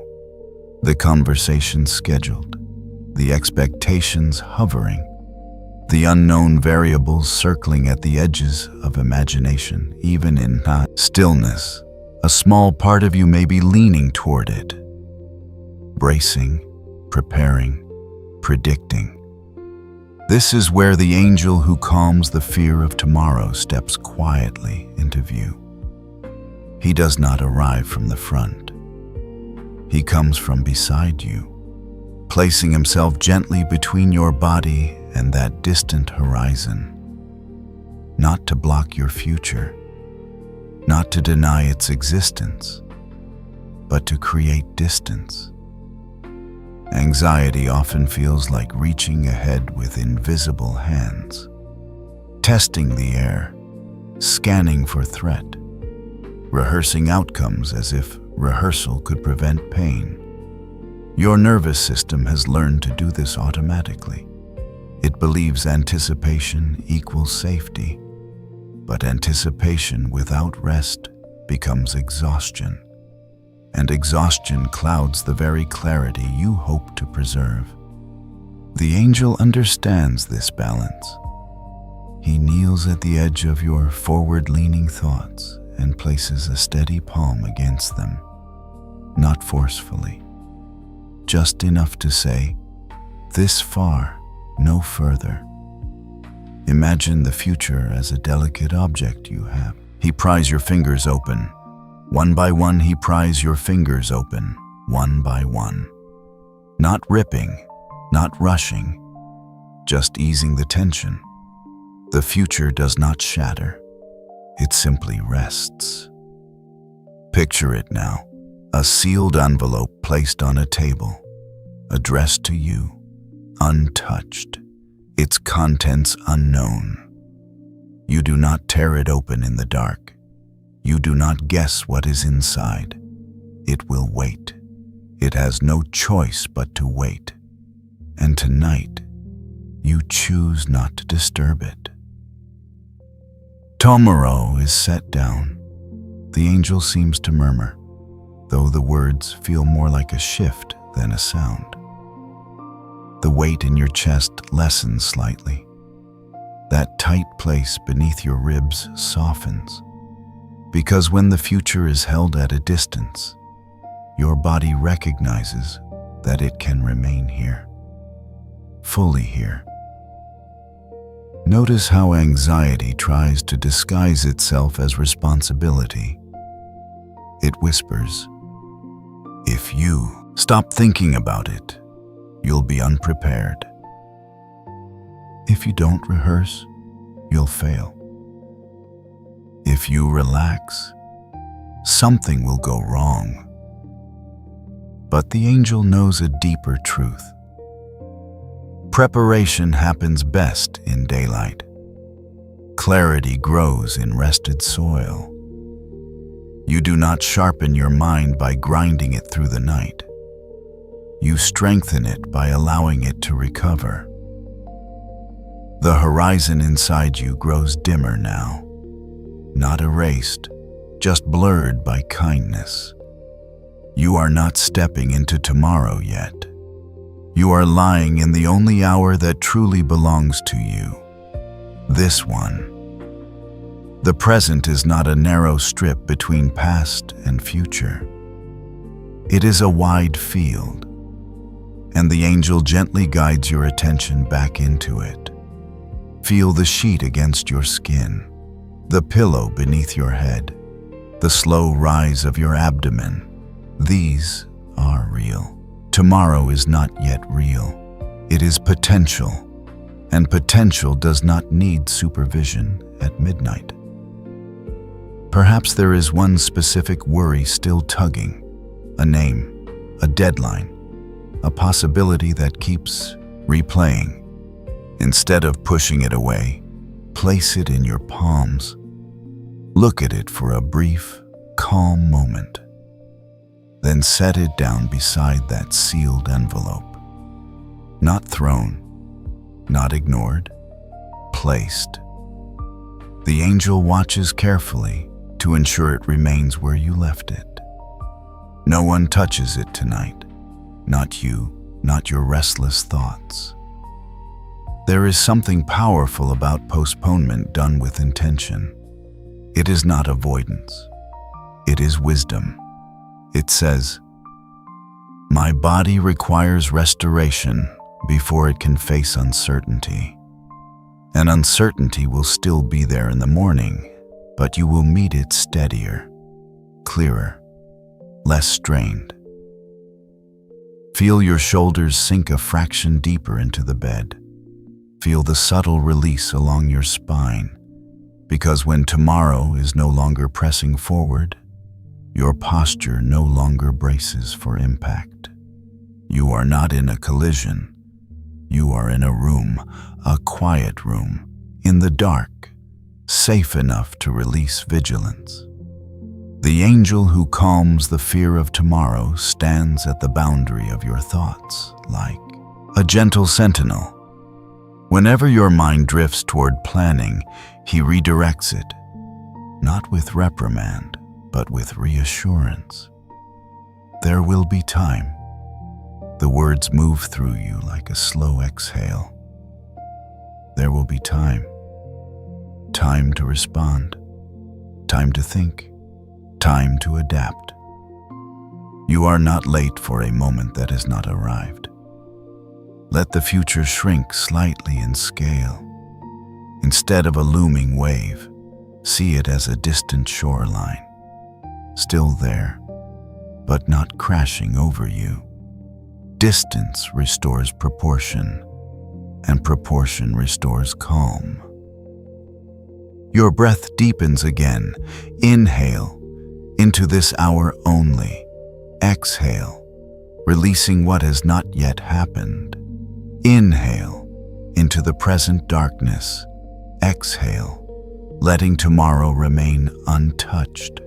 The conversation scheduled, the expectations hovering, the unknown variables circling at the edges of imagination. Even in stillness, a small part of you may be leaning toward it, bracing, preparing, predicting. This is where the angel who calms the fear of tomorrow steps quietly into view. He does not arrive from the front. He comes from beside you, placing himself gently between your body and that distant horizon. Not to block your future, not to deny its existence, but to create distance. Anxiety often feels like reaching ahead with invisible hands, testing the air, scanning for threat, rehearsing outcomes as if rehearsal could prevent pain. Your nervous system has learned to do this automatically. It believes anticipation equals safety, but anticipation without rest becomes exhaustion, and exhaustion clouds the very clarity you hope to preserve. The angel understands this balance. He kneels at the edge of your forward-leaning thoughts and places a steady palm against them, not forcefully, just enough to say, "This far, no further." Imagine the future as a delicate object you have. He pries your fingers open. One by one, he pries your fingers open, one by one. Not ripping, not rushing, just easing the tension. The future does not shatter. It simply rests. Picture it now, a sealed envelope placed on a table, addressed to you, untouched, its contents unknown. You do not tear it open in the dark. You do not guess what is inside. It will wait. It has no choice but to wait. And tonight, you choose not to disturb it. Tomorrow is set down. The angel seems to murmur, though the words feel more like a shift than a sound. The weight in your chest lessens slightly. That tight place beneath your ribs softens, because when the future is held at a distance, your body recognizes that it can remain here, fully here. Notice how anxiety tries to disguise itself as responsibility. It whispers, "If you stop thinking about it, you'll be unprepared. If you don't rehearse, you'll fail. If you relax, something will go wrong." But the angel knows a deeper truth. Preparation happens best in daylight. Clarity grows in rested soil. You do not sharpen your mind by grinding it through the night. You strengthen it by allowing it to recover. The horizon inside you grows dimmer now, not erased, just blurred by kindness. You are not stepping into tomorrow yet. You are lying in the only hour that truly belongs to you, this one. The present is not a narrow strip between past and future. It is a wide field. and the angel gently guides your attention back into it. Feel the sheet against your skin, the pillow beneath your head, the slow rise of your abdomen. These are real. Tomorrow is not yet real. It is potential, and potential does not need supervision at midnight. Perhaps there is one specific worry still tugging, a name, a deadline, a possibility that keeps replaying. Instead of pushing it away, place it in your palms. Look at it for a brief, calm moment. Then set it down beside that sealed envelope. Not thrown, not ignored, placed. The angel watches carefully to ensure it remains where you left it. No one touches it tonight. Not you, not your restless thoughts. There is something powerful about postponement done with intention. It is not avoidance. It is wisdom. It says, "My body requires restoration before it can face uncertainty. And uncertainty will still be there in the morning, but you will meet it steadier, clearer, less strained." Feel your shoulders sink a fraction deeper into the bed. Feel the subtle release along your spine, because when tomorrow is no longer pressing forward, your posture no longer braces for impact. You are not in a collision. You are in a room, a quiet room, in the dark, safe enough to release vigilance. The angel who calms the fear of tomorrow stands at the boundary of your thoughts, like a gentle sentinel. Whenever your mind drifts toward planning, he redirects it, not with reprimand, but with reassurance. There will be time. The words move through you like a slow exhale. There will be time. Time to respond. Time to think. Time to adapt. You are not late for a moment that has not arrived. Let the future shrink slightly in scale. Instead of a looming wave, see it as a distant shoreline, still there, but not crashing over you. Distance restores proportion, and proportion restores calm. Your breath deepens again. Inhale into this hour only. Exhale, releasing what has not yet happened. Inhale into the present darkness. Exhale, letting tomorrow remain untouched.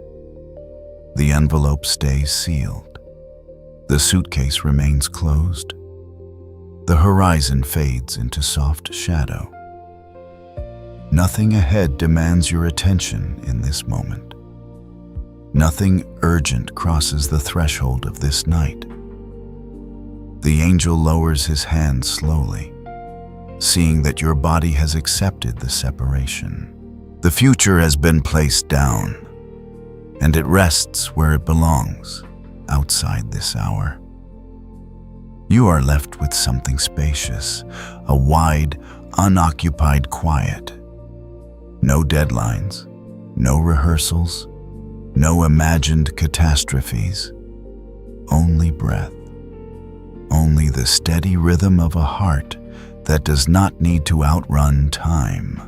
The envelope stays sealed. The suitcase remains closed. The horizon fades into soft shadow. Nothing ahead demands your attention in this moment. Nothing urgent crosses the threshold of this night. The angel lowers his hand slowly, seeing that your body has accepted the separation. The future has been placed down, and it rests where it belongs, outside this hour. You are left with something spacious, a wide, unoccupied quiet. No deadlines, no rehearsals, no imagined catastrophes, only breath. Only the steady rhythm of a heart that does not need to outrun time.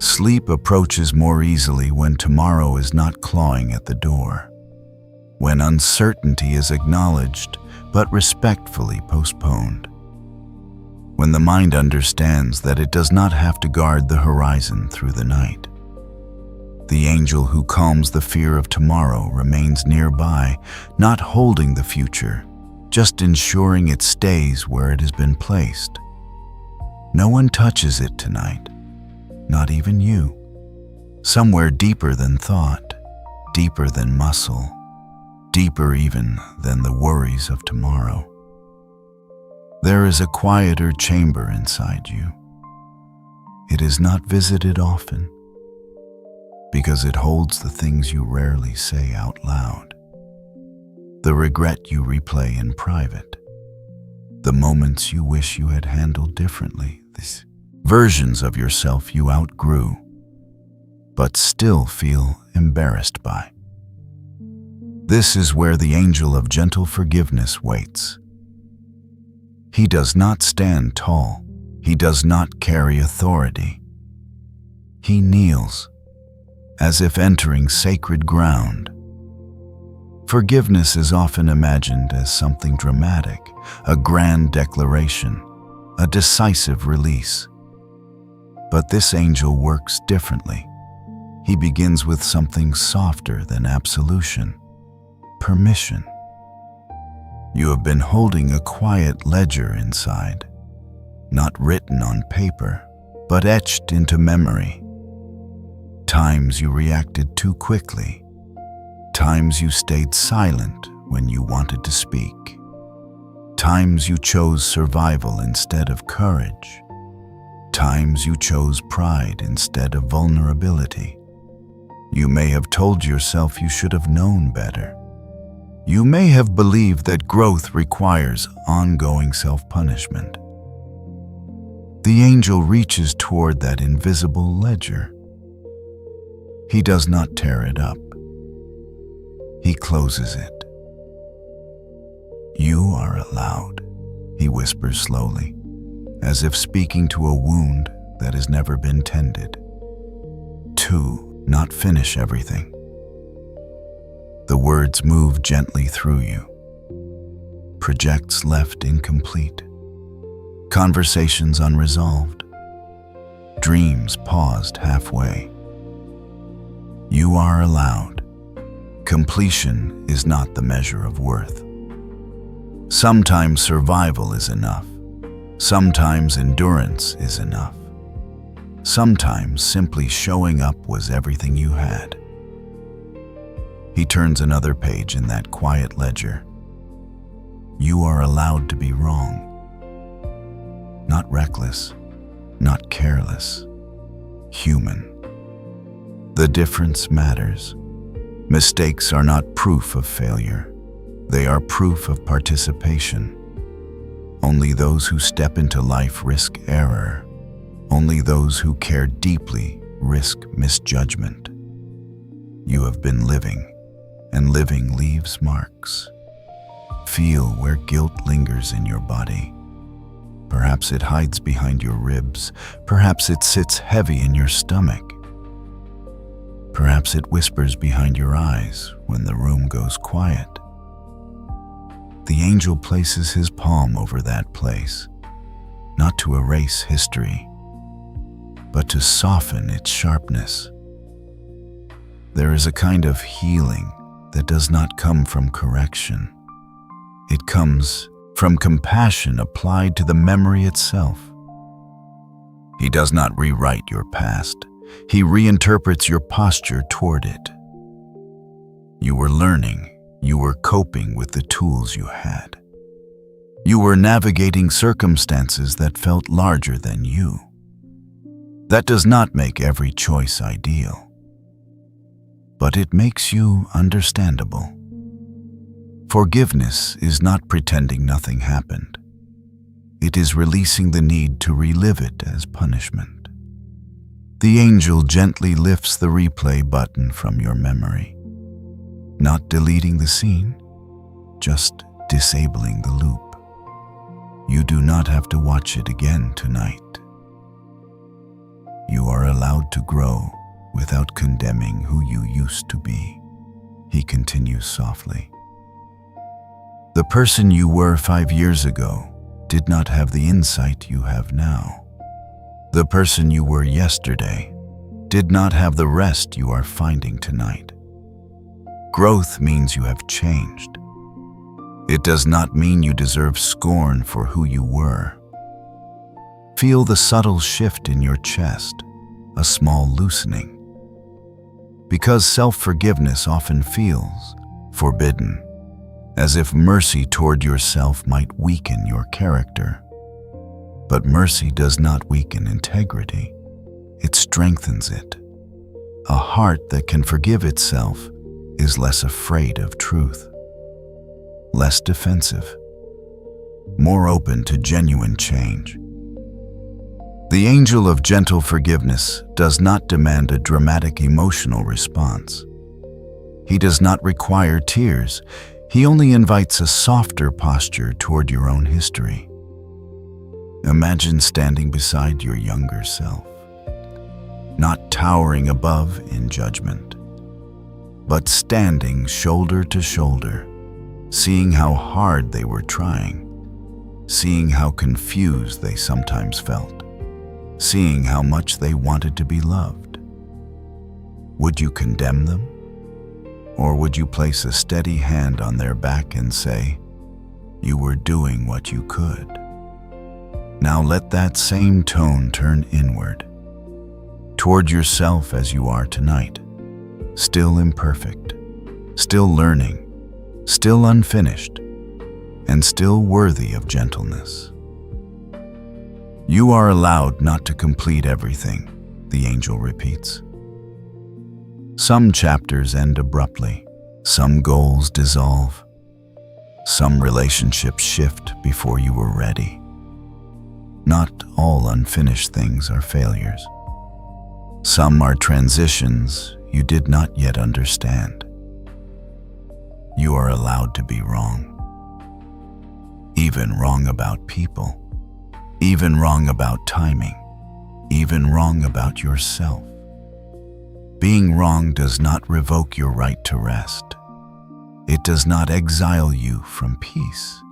Sleep approaches more easily when tomorrow is not clawing at the door, when uncertainty is acknowledged but respectfully postponed, when the mind understands that it does not have to guard the horizon through the night. The angel who calms the fear of tomorrow remains nearby, not holding the future, just ensuring it stays where it has been placed. No one touches it tonight, not even you. Somewhere deeper than thought, deeper than muscle, deeper even than the worries of tomorrow. There is a quieter chamber inside you. It is not visited often, because it holds the things you rarely say out loud, the regret you replay in private, the moments you wish you had handled differently, these versions of yourself you outgrew, but still feel embarrassed by. This is where the angel of gentle forgiveness waits. He does not stand tall. He does not carry authority. He kneels, as if entering sacred ground. Forgiveness is often imagined as something dramatic, a grand declaration, a decisive release. But this angel works differently. He begins with something softer than absolution: permission. You have been holding a quiet ledger inside, not written on paper, but etched into memory. Times you reacted too quickly. Times you stayed silent when you wanted to speak. Times you chose survival instead of courage. Times you chose pride instead of vulnerability. You may have told yourself you should have known better. You may have believed that growth requires ongoing self-punishment. The angel reaches toward that invisible ledger. He does not tear it up. He closes it. You are allowed, he whispers slowly, as if speaking to a wound that has never been tended, to not finish everything. The words move gently through you. Projects left incomplete. Conversations unresolved. Dreams paused halfway. You are allowed. Completion is not the measure of worth. Sometimes survival is enough. Sometimes endurance is enough. Sometimes simply showing up was everything you had. He turns another page in that quiet ledger. You are allowed to be wrong. Not reckless, not careless, human. The difference matters. Mistakes are not proof of failure. They are proof of participation. Only those who step into life risk error. Only those who care deeply risk misjudgment. You have been living, and living leaves marks. Feel where guilt lingers in your body. Perhaps it hides behind your ribs. Perhaps it sits heavy in your stomach. Perhaps it whispers behind your eyes when the room goes quiet. The angel places his palm over that place, not to erase history, but to soften its sharpness. There is a kind of healing that does not come from correction. It comes from compassion applied to the memory itself. He does not rewrite your past. He reinterprets your posture toward it. You were learning. You were coping with the tools you had. You were navigating circumstances that felt larger than you. That does not make every choice ideal, but it makes you understandable. Forgiveness is not pretending nothing happened. It is releasing the need to relive it as punishment. The angel gently lifts the replay button from your memory, not deleting the scene, just disabling the loop. You do not have to watch it again tonight. You are allowed to grow without condemning who you used to be, he continues softly. The person you were 5 years ago did not have the insight you have now. The person you were yesterday did not have the rest you are finding tonight. Growth means you have changed. It does not mean you deserve scorn for who you were. Feel the subtle shift in your chest, a small loosening. Because self-forgiveness often feels forbidden, as if mercy toward yourself might weaken your character. But mercy does not weaken integrity. It strengthens it. A heart that can forgive itself is less afraid of truth, less defensive. more open to genuine change. The angel of gentle forgiveness does not demand a dramatic emotional response. He does not require tears. He only invites a softer posture toward your own history. Imagine standing beside your younger self, not towering above in judgment, but standing shoulder to shoulder, seeing how hard they were trying, seeing how confused they sometimes felt, seeing how much they wanted to be loved. Would you condemn them? Or would you place a steady hand on their back and say, "You were doing what you could"? Now let that same tone turn inward, toward yourself as you are tonight, still imperfect, still learning, still unfinished, and still worthy of gentleness. You are allowed not to complete everything, the angel repeats. Some chapters end abruptly, some goals dissolve, some relationships shift before you were ready. Not all unfinished things are failures. Some are transitions you did not yet understand. You are allowed to be wrong. Even wrong about people, even wrong about timing, even wrong about yourself. Being wrong does not revoke your right to rest. It does not exile you from peace.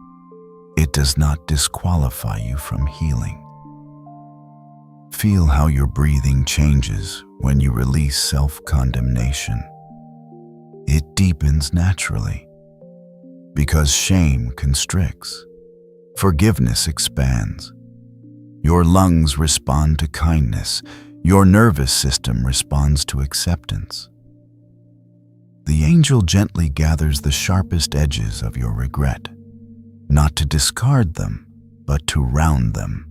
It does not disqualify you from healing. Feel how your breathing changes when you release self-condemnation. It deepens naturally because shame constricts. Forgiveness expands. Your lungs respond to kindness. Your nervous system responds to acceptance. The angel gently gathers the sharpest edges of your regret, not to discard them, but to round them,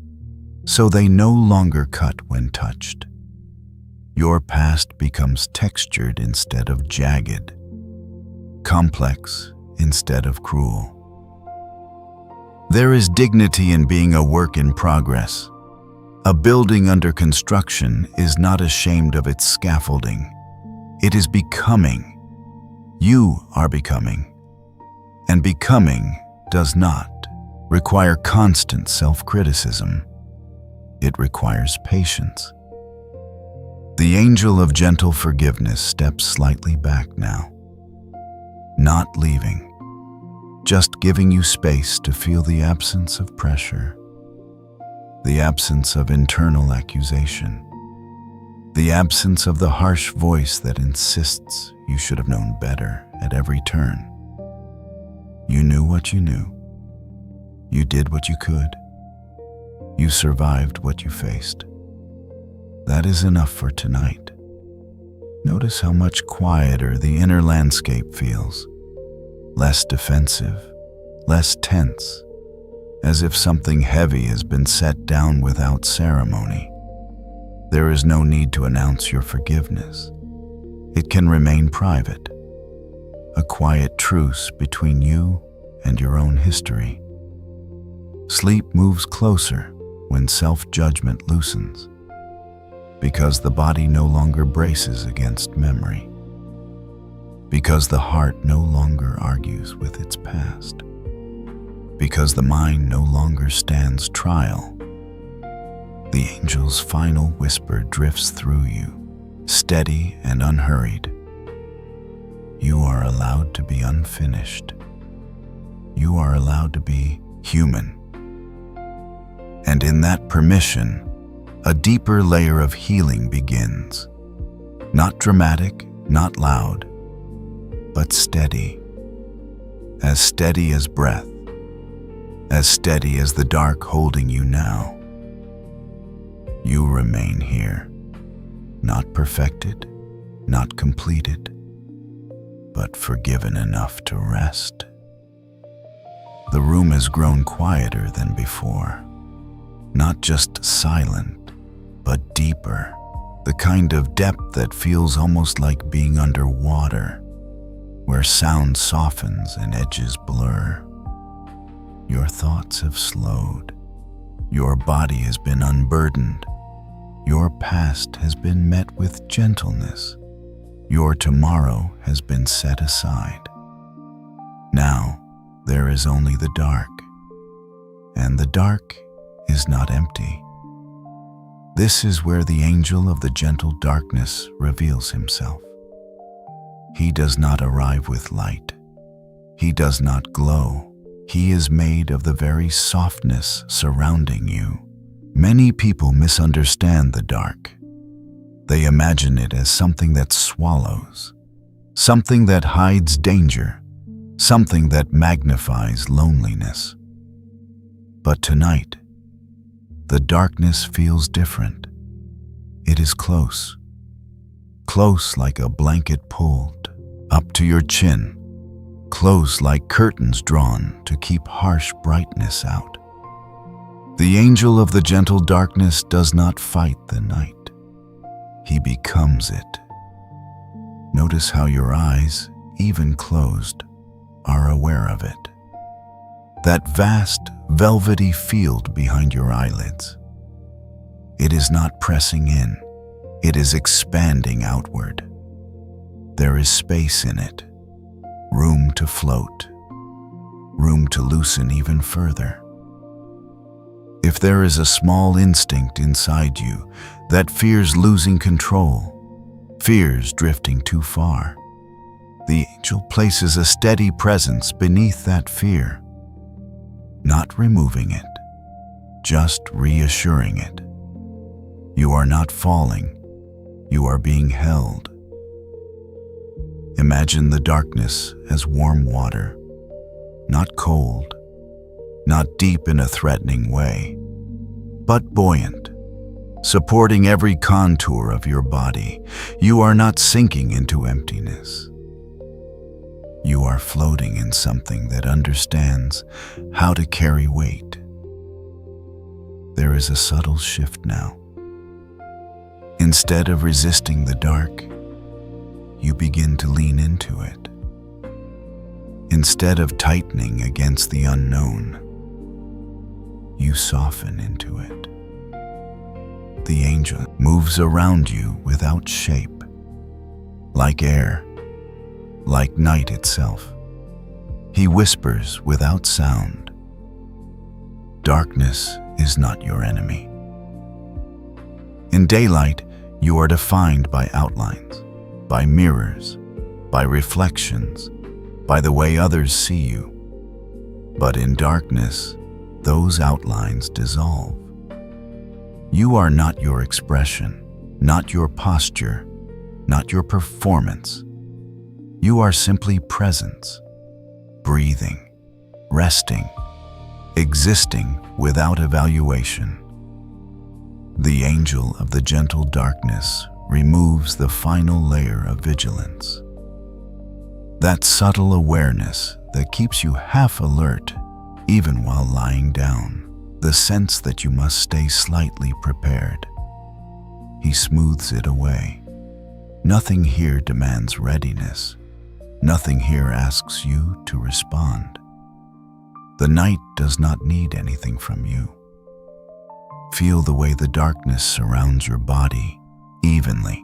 so they no longer cut when touched. Your past becomes textured instead of jagged, complex instead of cruel. There is dignity in being a work in progress. A building under construction is not ashamed of its scaffolding. It is becoming. You are becoming. And becoming does not require constant self-criticism. It requires patience. The angel of gentle forgiveness steps slightly back now, not leaving, just giving you space to feel the absence of pressure, the absence of internal accusation, the absence of the harsh voice that insists you should have known better at every turn. You knew what you knew. You did what you could. You survived what you faced. That is enough for tonight. Notice how much quieter the inner landscape feels. Less defensive, less tense, as if something heavy has been set down without ceremony. There is no need to announce your forgiveness. It can remain private, a quiet truce between you and your own history. Sleep moves closer when self-judgment loosens, because the body no longer braces against memory, because the heart no longer argues with its past, because the mind no longer stands trial. The angel's final whisper drifts through you, steady and unhurried. You are allowed to be unfinished. You are allowed to be human. And in that permission, a deeper layer of healing begins. Not dramatic, not loud, but steady as breath, as steady as the dark holding you now. You remain here, not perfected, not completed, but forgiven enough to rest. The room has grown quieter than before, not just silent, but deeper, the kind of depth that feels almost like being underwater, where sound softens and edges blur. Your thoughts have slowed. Your body has been unburdened. Your past has been met with gentleness. Your tomorrow has been set aside. Now, there is only the dark, and the dark is not empty. This is where the angel of the gentle darkness reveals himself. He does not arrive with light. He does not glow. He is made of the very softness surrounding you. Many people misunderstand the dark. They imagine it as something that swallows, something that hides danger, something that magnifies loneliness. But tonight, the darkness feels different. It is close, close like a blanket pulled up to your chin, close like curtains drawn to keep harsh brightness out. The angel of the gentle darkness does not fight the night. He becomes it. Notice how your eyes, even closed, are aware of it. That vast, velvety field behind your eyelids. It is not pressing in. It is expanding outward. There is space in it, room to float, room to loosen even further. If there is a small instinct inside you that fears losing control, fears drifting too far, the angel places a steady presence beneath that fear, not removing it, just reassuring it. You are not falling, you are being held. Imagine the darkness as warm water, not cold, not deep in a threatening way, but buoyant, supporting every contour of your body. You are not sinking into emptiness. You are floating in something that understands how to carry weight. There is a subtle shift now. Instead of resisting the dark, you begin to lean into it. Instead of tightening against the unknown, you soften into it. The angel moves around you without shape, like air, like night itself. He whispers without sound. Darkness is not your enemy. In daylight, you are defined by outlines, by mirrors, by reflections, by the way others see you. But in darkness, those outlines dissolve. You are not your expression, not your posture, not your performance. You are simply presence, breathing, resting, existing without evaluation. The angel of the gentle darkness removes the final layer of vigilance. That subtle awareness that keeps you half alert even while lying down, the sense that you must stay slightly prepared. He smooths it away. Nothing here demands readiness. Nothing here asks you to respond. The night does not need anything from you. Feel the way the darkness surrounds your body evenly.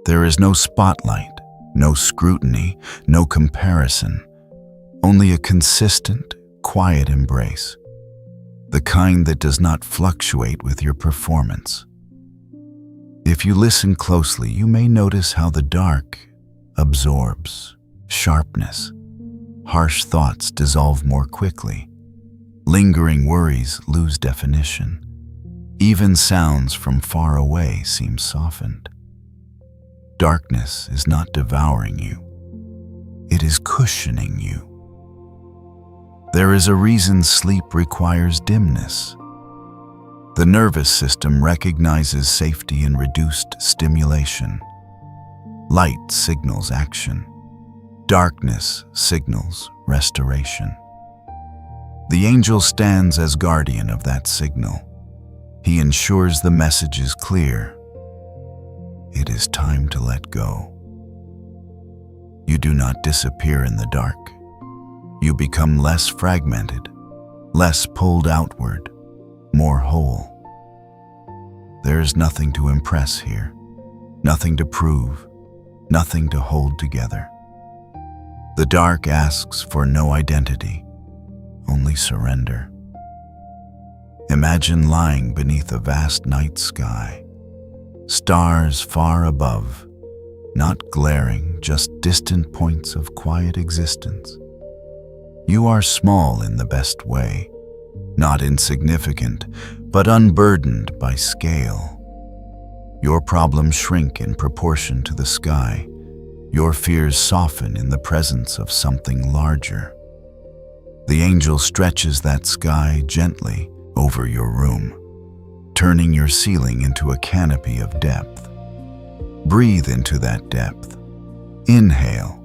There is no spotlight, no scrutiny, no comparison, only a consistent, quiet embrace, the kind that does not fluctuate with your performance. If you listen closely, you may notice how the dark absorbs sharpness. Harsh thoughts dissolve more quickly. Lingering worries lose definition. Even sounds from far away seem softened. Darkness is not devouring you. It is cushioning you. There is a reason sleep requires dimness. The nervous system recognizes safety in reduced stimulation. Light signals action. Darkness signals restoration. The angel stands as guardian of that signal. He ensures the message is clear. It is time to let go. You do not disappear in the dark. You become less fragmented, less pulled outward, more whole. There's nothing to impress here, nothing to prove, nothing to hold together. The dark asks for no identity, only surrender. Imagine lying beneath a vast night sky, stars far above, not glaring, just distant points of quiet existence. You are small in the best way, not insignificant, but unburdened by scale. Your problems shrink in proportion to the sky. Your fears soften in the presence of something larger. The angel stretches that sky gently over your room, turning your ceiling into a canopy of depth. Breathe into that depth. Inhale,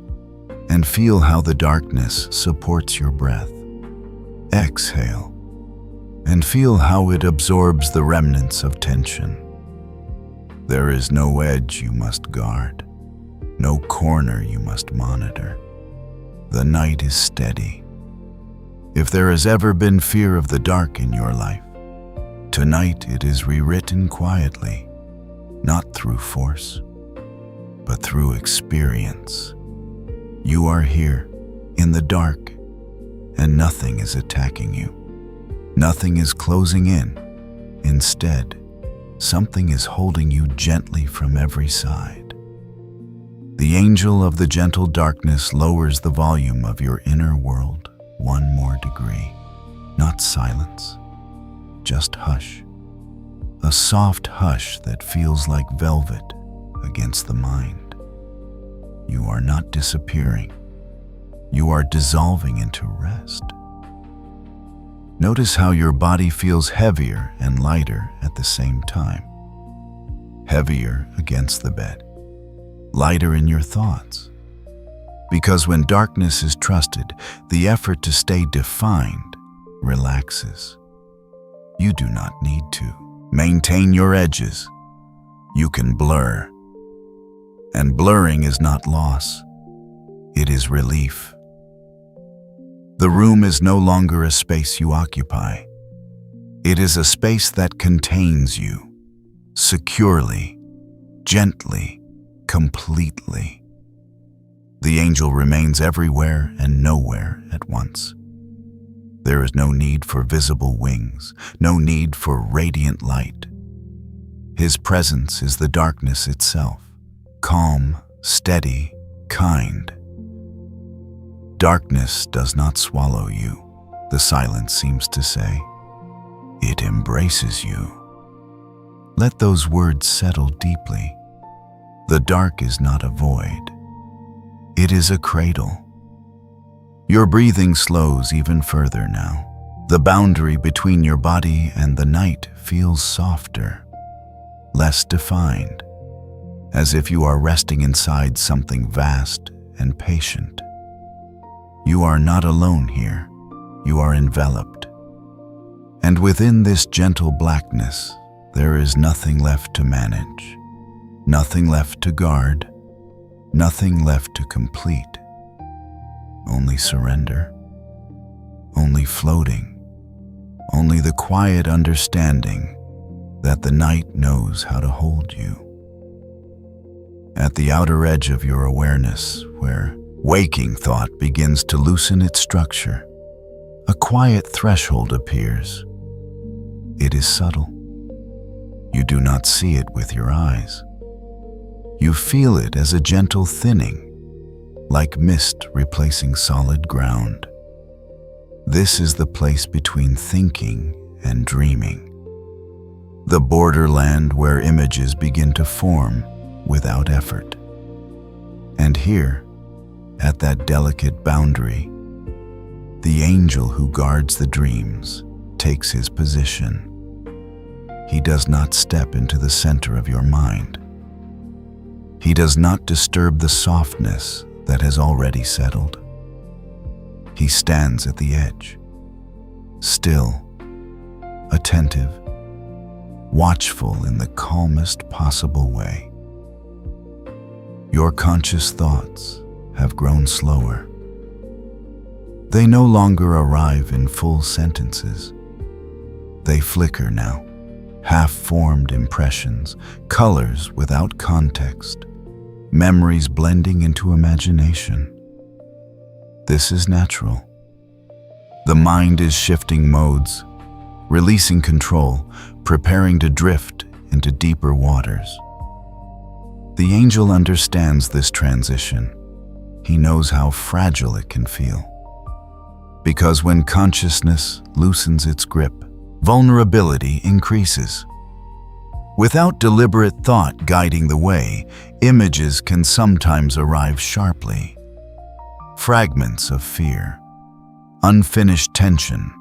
and feel how the darkness supports your breath. Exhale, and feel how it absorbs the remnants of tension. There is no edge you must guard, no corner you must monitor. The night is steady. If there has ever been fear of the dark in your life, tonight it is rewritten quietly, not through force, but through experience. You are here, in the dark, and nothing is attacking you. Nothing is closing in. Instead, something is holding you gently from every side. The angel of the gentle darkness lowers the volume of your inner world one more degree. Not silence, just hush. A soft hush that feels like velvet against the mind. You are not disappearing. You are dissolving into rest. Notice how your body feels heavier and lighter at the same time. Heavier against the bed, lighter in your thoughts. Because when darkness is trusted, the effort to stay defined relaxes. You do not need to maintain your edges. You can blur. And blurring is not loss. It is relief. The room is no longer a space you occupy. It is a space that contains you, securely, gently, completely. The angel remains everywhere and nowhere at once. There is no need for visible wings, no need for radiant light. His presence is the darkness itself, calm, steady, kind. Darkness does not swallow you, the silence seems to say. It embraces you. Let those words settle deeply. The dark is not a void. It is a cradle. Your breathing slows even further now. The boundary between your body and the night feels softer, less defined, as if you are resting inside something vast and patient. You are not alone here. You are enveloped. And within this gentle blackness, there is nothing left to manage, nothing left to guard, nothing left to complete. Only surrender, only floating, only the quiet understanding that the night knows how to hold you. At the outer edge of your awareness, where waking thought begins to loosen its structure, a quiet threshold appears. It is subtle. You do not see it with your eyes. You feel it as a gentle thinning, like mist replacing solid ground. This is the place between thinking and dreaming, the borderland where images begin to form without effort. And here, at that delicate boundary, the angel who guards the dreams takes his position. He does not step into the center of your mind. He does not disturb the softness that has already settled. He stands at the edge, still, attentive, watchful in the calmest possible way. Your conscious thoughts have grown slower. They no longer arrive in full sentences. They flicker now, half-formed impressions, colors without context, memories blending into imagination. This is natural. The mind is shifting modes, releasing control, preparing to drift into deeper waters. The angel understands this transition. He knows how fragile it can feel. Because when consciousness loosens its grip, vulnerability increases. Without deliberate thought guiding the way, images can sometimes arrive sharply. Fragments of fear, unfinished tension,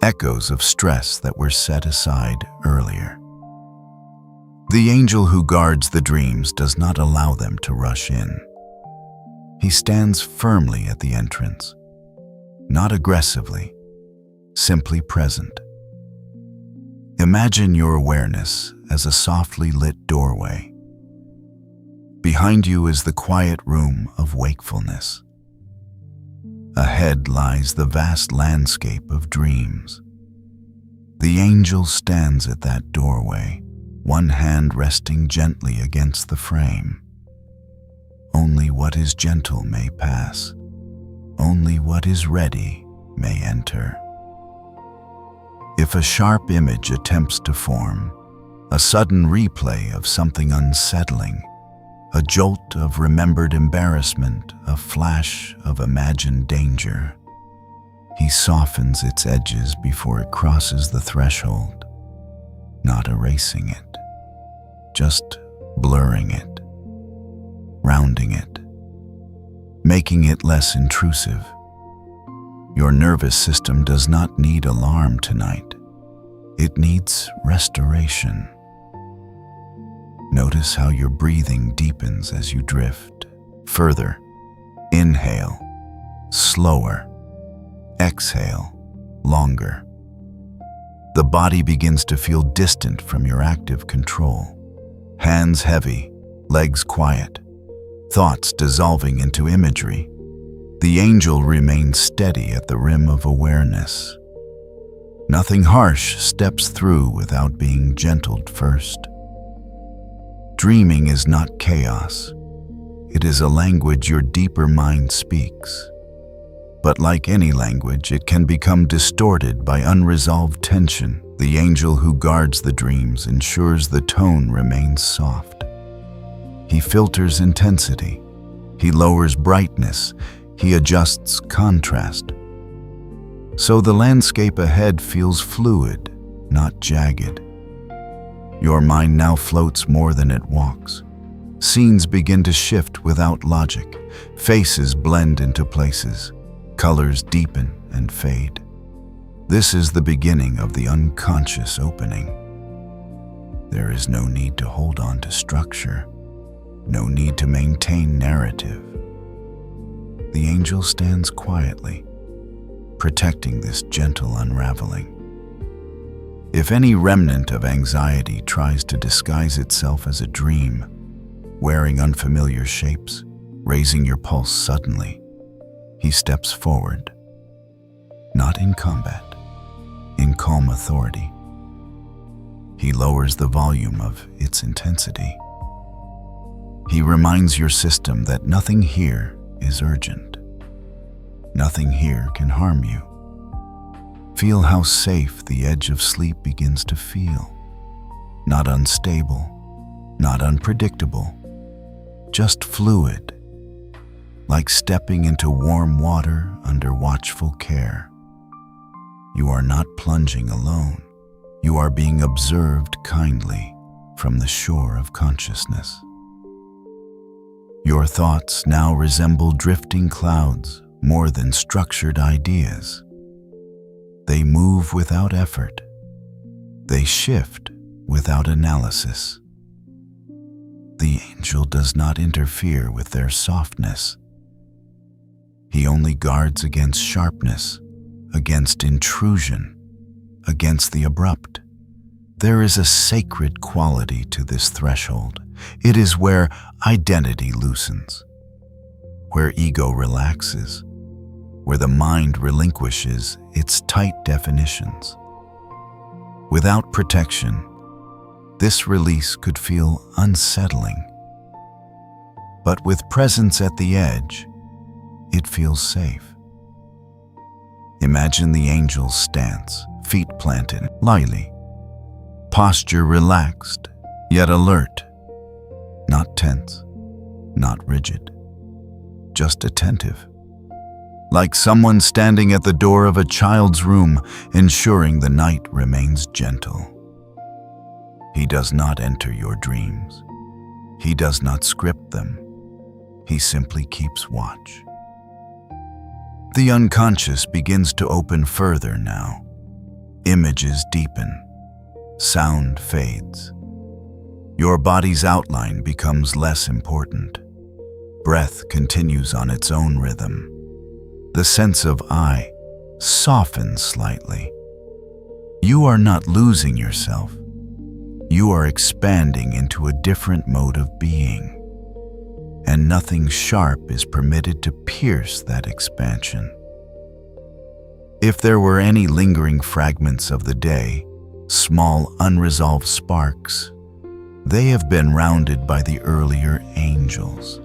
echoes of stress that were set aside earlier. The angel who guards the dreams does not allow them to rush in. He stands firmly at the entrance, not aggressively, simply present. Imagine your awareness as a softly lit doorway. Behind you is the quiet room of wakefulness. Ahead lies the vast landscape of dreams. The angel stands at that doorway, one hand resting gently against the frame. Only what is gentle may pass. Only what is ready may enter. If a sharp image attempts to form, a sudden replay of something unsettling, a jolt of remembered embarrassment, a flash of imagined danger, he softens its edges before it crosses the threshold, not erasing it, just blurring it, rounding it, making it less intrusive. Your nervous system does not need alarm tonight. It needs restoration. Notice how your breathing deepens as you drift. Further, inhale, slower, exhale, longer. The body begins to feel distant from your active control. Hands heavy, legs quiet, thoughts dissolving into imagery. The angel remains steady at the rim of awareness. Nothing harsh steps through without being gentled first. Dreaming is not chaos. It is a language your deeper mind speaks. But like any language, it can become distorted by unresolved tension. The angel who guards the dreams ensures the tone remains soft. He filters intensity. He lowers brightness. He adjusts contrast. So the landscape ahead feels fluid, not jagged. Your mind now floats more than it walks. Scenes begin to shift without logic. Faces blend into places. Colors deepen and fade. This is the beginning of the unconscious opening. There is no need to hold on to structure, no need to maintain narrative. The angel stands quietly, protecting this gentle unraveling. If any remnant of anxiety tries to disguise itself as a dream, wearing unfamiliar shapes, raising your pulse suddenly, he steps forward, not in combat, in calm authority. He lowers the volume of its intensity. He reminds your system that nothing here is urgent. Nothing here can harm you. Feel how safe the edge of sleep begins to feel. Not unstable, not unpredictable, just fluid, like stepping into warm water under watchful care. You are not plunging alone. You are being observed kindly from the shore of consciousness. Your thoughts now resemble drifting clouds more than structured ideas. They move without effort. They shift without analysis. The angel does not interfere with their softness. He only guards against sharpness, against intrusion, against the abrupt. There is a sacred quality to this threshold. It is where identity loosens, where ego relaxes, where the mind relinquishes its tight definitions. Without protection, this release could feel unsettling. But with presence at the edge, it feels safe. Imagine the angel's stance, feet planted lightly, posture relaxed, yet alert, not tense, not rigid, just attentive. Like someone standing at the door of a child's room, ensuring the night remains gentle. He does not enter your dreams. He does not script them. He simply keeps watch. The unconscious begins to open further now. Images deepen. Sound fades. Your body's outline becomes less important. Breath continues on its own rhythm. The sense of I softens slightly. You are not losing yourself. You are expanding into a different mode of being. And nothing sharp is permitted to pierce that expansion. If there were any lingering fragments of the day, small unresolved sparks, they have been rounded by the earlier angels.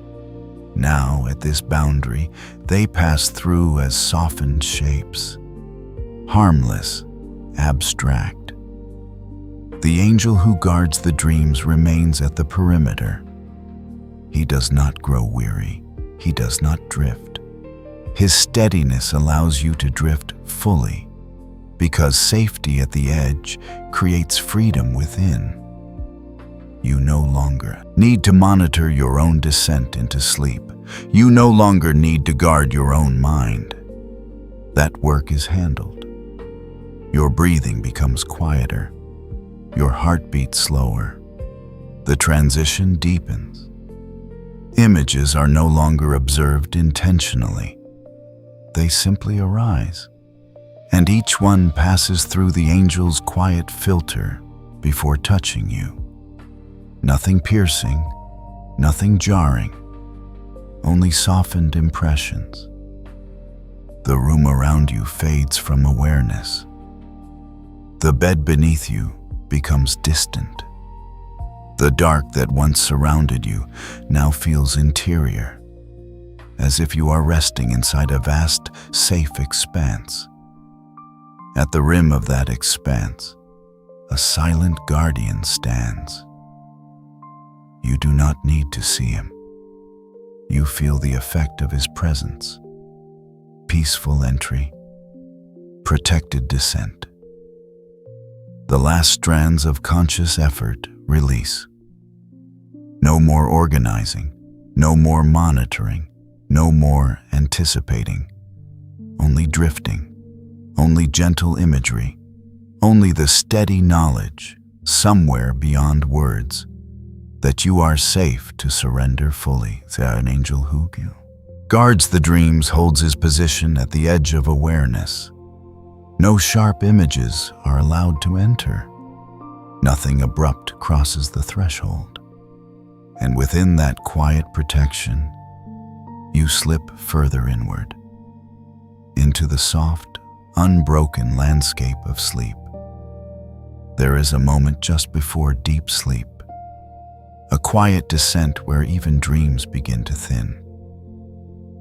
Now, at this boundary, they pass through as softened shapes, harmless, abstract. The angel who guards the dreams remains at the perimeter. He does not grow weary. He does not drift. His steadiness allows you to drift fully, because safety at the edge creates freedom within. You no longer need to monitor your own descent into sleep. You no longer need to guard your own mind. That work is handled. Your breathing becomes quieter. Your heartbeat slower. The transition deepens. Images are no longer observed intentionally. They simply arise, and each one passes through the angel's quiet filter before touching you. Nothing piercing, nothing jarring, only softened impressions. The room around you fades from awareness. The bed beneath you becomes distant. The dark that once surrounded you now feels interior, as if you are resting inside a vast, safe expanse. At the rim of that expanse, a silent guardian stands. You do not need to see him. You feel the effect of his presence. Peaceful entry, protected descent. The last strands of conscious effort release. No more organizing, no more monitoring, no more anticipating. Only drifting, only gentle imagery, only the steady knowledge, somewhere beyond words, that you are safe to surrender fully. An angel who guards the dreams holds his position at the edge of awareness. No sharp images are allowed to enter. Nothing abrupt crosses the threshold. And within that quiet protection, you slip further inward, into the soft, unbroken landscape of sleep. There is a moment just before deep sleep, a quiet descent where even dreams begin to thin,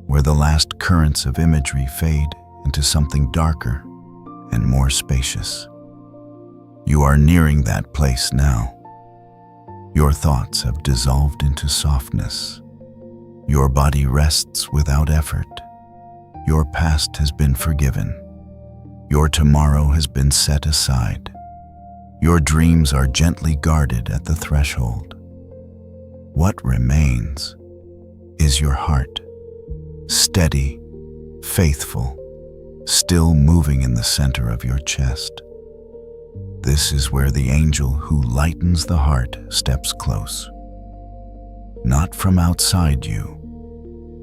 where the last currents of imagery fade into something darker and more spacious. You are nearing that place now. Your thoughts have dissolved into softness. Your body rests without effort. Your past has been forgiven. Your tomorrow has been set aside. Your dreams are gently guarded at the threshold. What remains is your heart, steady, faithful, still moving in the center of your chest. This is where the angel who lightens the heart steps close. Not from outside you,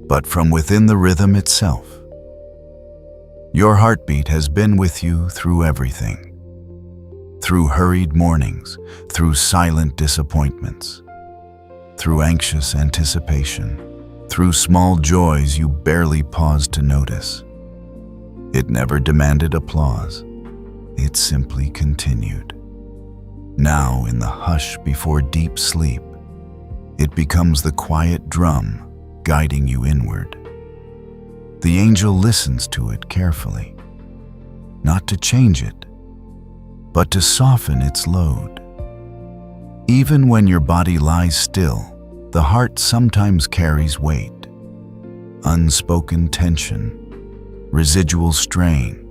but from within the rhythm itself. Your heartbeat has been with you through everything. Through hurried mornings, through silent disappointments, through anxious anticipation, through small joys you barely pause to notice. It never demanded applause. It simply continued. Now, in the hush before deep sleep, it becomes the quiet drum guiding you inward. The angel listens to it carefully, not to change it, but to soften its load. Even when your body lies still, the heart sometimes carries weight, unspoken tension, residual strain,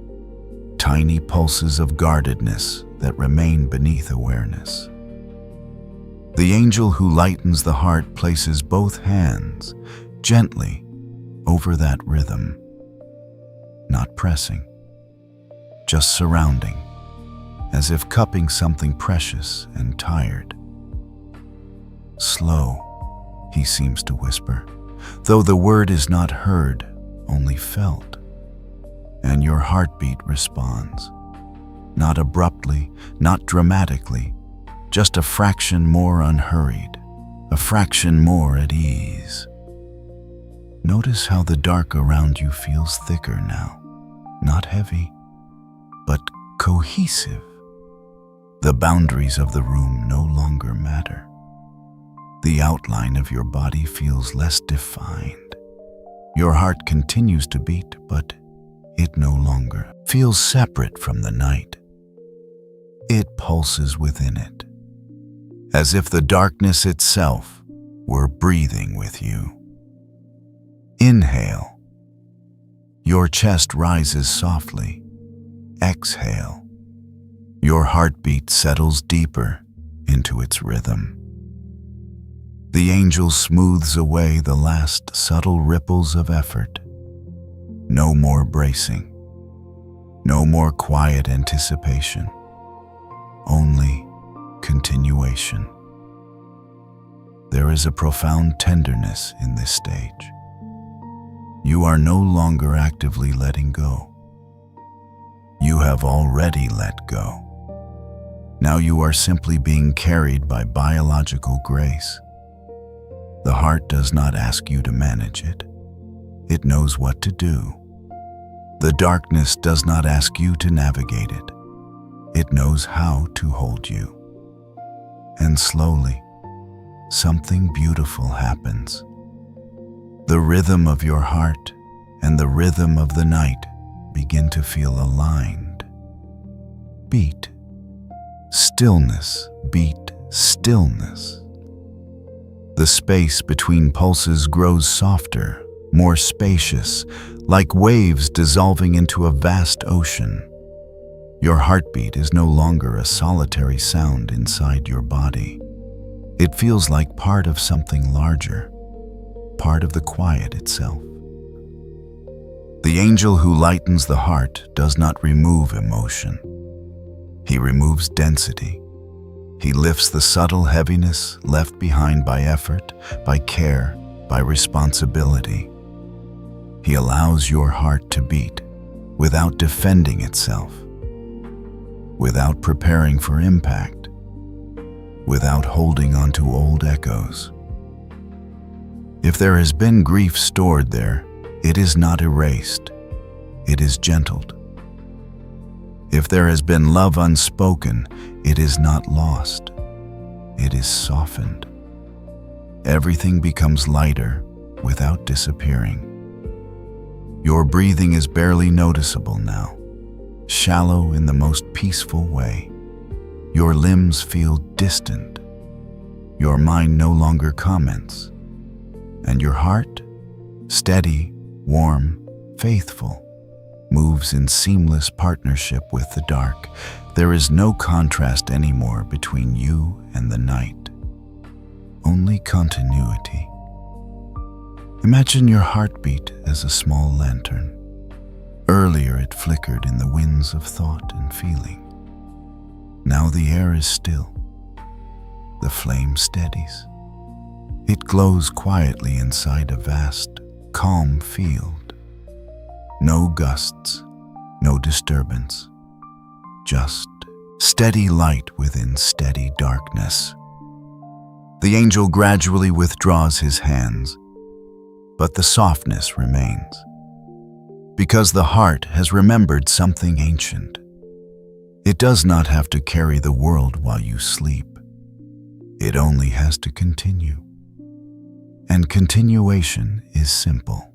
tiny pulses of guardedness that remain beneath awareness. The angel who lightens the heart places both hands gently over that rhythm, not pressing, just surrounding, as if cupping something precious and tired. Slow, he seems to whisper, though the word is not heard, only felt. And your heartbeat responds, not abruptly, not dramatically, just a fraction more unhurried, a fraction more at ease. Notice how the dark around you feels thicker now, not heavy, but cohesive. The boundaries of the room no longer matter. The outline of your body feels less defined. Your heart continues to beat, but it no longer feels separate from the night. It pulses within it, as if the darkness itself were breathing with you. Inhale. Your chest rises softly. Exhale. Your heartbeat settles deeper into its rhythm. The angel smooths away the last subtle ripples of effort. No more bracing. No more quiet anticipation. Only continuation. There is a profound tenderness in this stage. You are no longer actively letting go. You have already let go. Now you are simply being carried by biological grace. The heart does not ask you to manage it. It knows what to do. The darkness does not ask you to navigate it. It knows how to hold you. And slowly, something beautiful happens. The rhythm of your heart and the rhythm of the night begin to feel aligned. Beat. Stillness. Beat. Stillness. The space between pulses grows softer, more spacious, like waves dissolving into a vast ocean. Your heartbeat is no longer a solitary sound inside your body. It feels like part of something larger, part of the quiet itself. The angel who lightens the heart does not remove emotion. He removes density. He lifts the subtle heaviness left behind by effort, by care, by responsibility. He allows your heart to beat without defending itself, without preparing for impact, without holding on to old echoes. If there has been grief stored there, it is not erased, it is gentled. If there has been love unspoken, it is not lost, it is softened. Everything becomes lighter without disappearing. Your breathing is barely noticeable now, shallow in the most peaceful way. Your limbs feel distant. Your mind no longer comments. And your heart, steady, warm, faithful, moves in seamless partnership with the dark. There is no contrast anymore between you and the night. Only continuity. Imagine your heartbeat as a small lantern. Earlier it flickered in the winds of thought and feeling. Now the air is still. The flame steadies. It glows quietly inside a vast, calm field. No gusts, no disturbance. Just steady light within steady darkness. The angel gradually withdraws his hands, but the softness remains. Because the heart has remembered something ancient. It does not have to carry the world while you sleep. It only has to continue. And continuation is simple.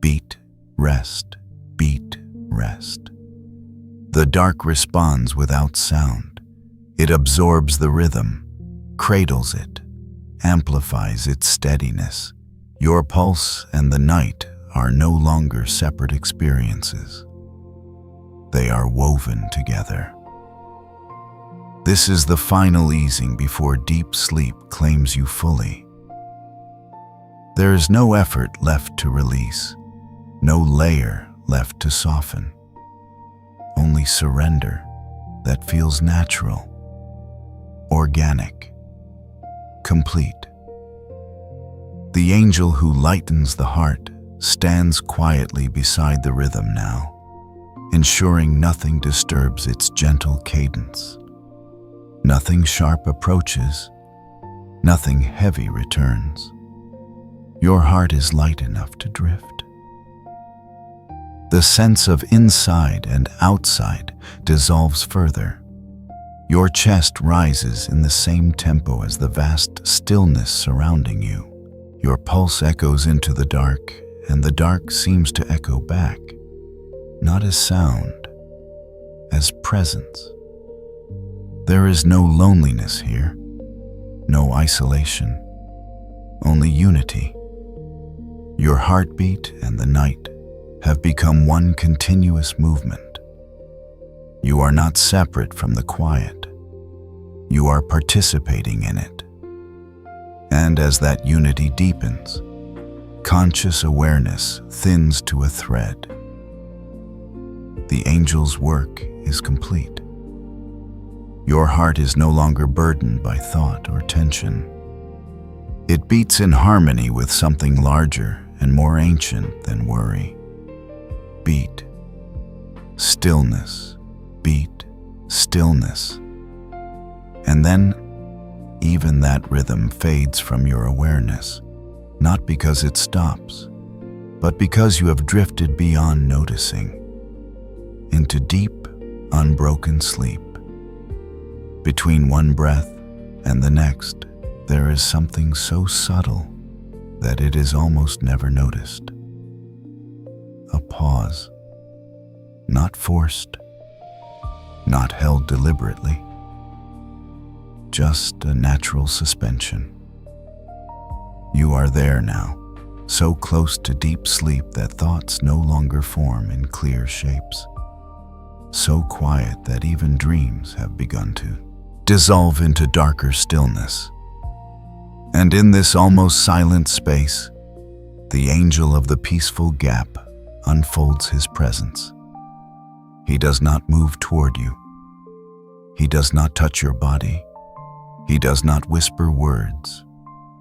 Beat, rest, beat, rest. The dark responds without sound. It absorbs the rhythm, cradles it, amplifies its steadiness. Your pulse and the night are no longer separate experiences. They are woven together. This is the final easing before deep sleep claims you fully. There is no effort left to release, no layer left to soften. Only surrender that feels natural, organic, complete. The angel who lightens the heart stands quietly beside the rhythm now, ensuring nothing disturbs its gentle cadence. Nothing sharp approaches, nothing heavy returns. Your heart is light enough to drift. The sense of inside and outside dissolves further. Your chest rises in the same tempo as the vast stillness surrounding you. Your pulse echoes into the dark, and the dark seems to echo back, not as sound, as presence. There is no loneliness here, no isolation, only unity. Your heartbeat and the night have become one continuous movement. You are not separate from the quiet. You are participating in it. And as that unity deepens, conscious awareness thins to a thread. The angel's work is complete. Your heart is no longer burdened by thought or tension. It beats in harmony with something larger and more ancient than worry. Beat, stillness, beat, stillness. And then, even that rhythm fades from your awareness, not because it stops, but because you have drifted beyond noticing, into deep, unbroken sleep. Between one breath and the next, there is something so subtle that it is almost never noticed. A pause, not forced, not held deliberately, just a natural suspension. You are there now, so close to deep sleep that thoughts no longer form in clear shapes, so quiet that even dreams have begun to dissolve into darker stillness. And in this almost silent space, the angel of the peaceful gap unfolds his presence. He does not move toward you. He does not touch your body. He does not whisper words.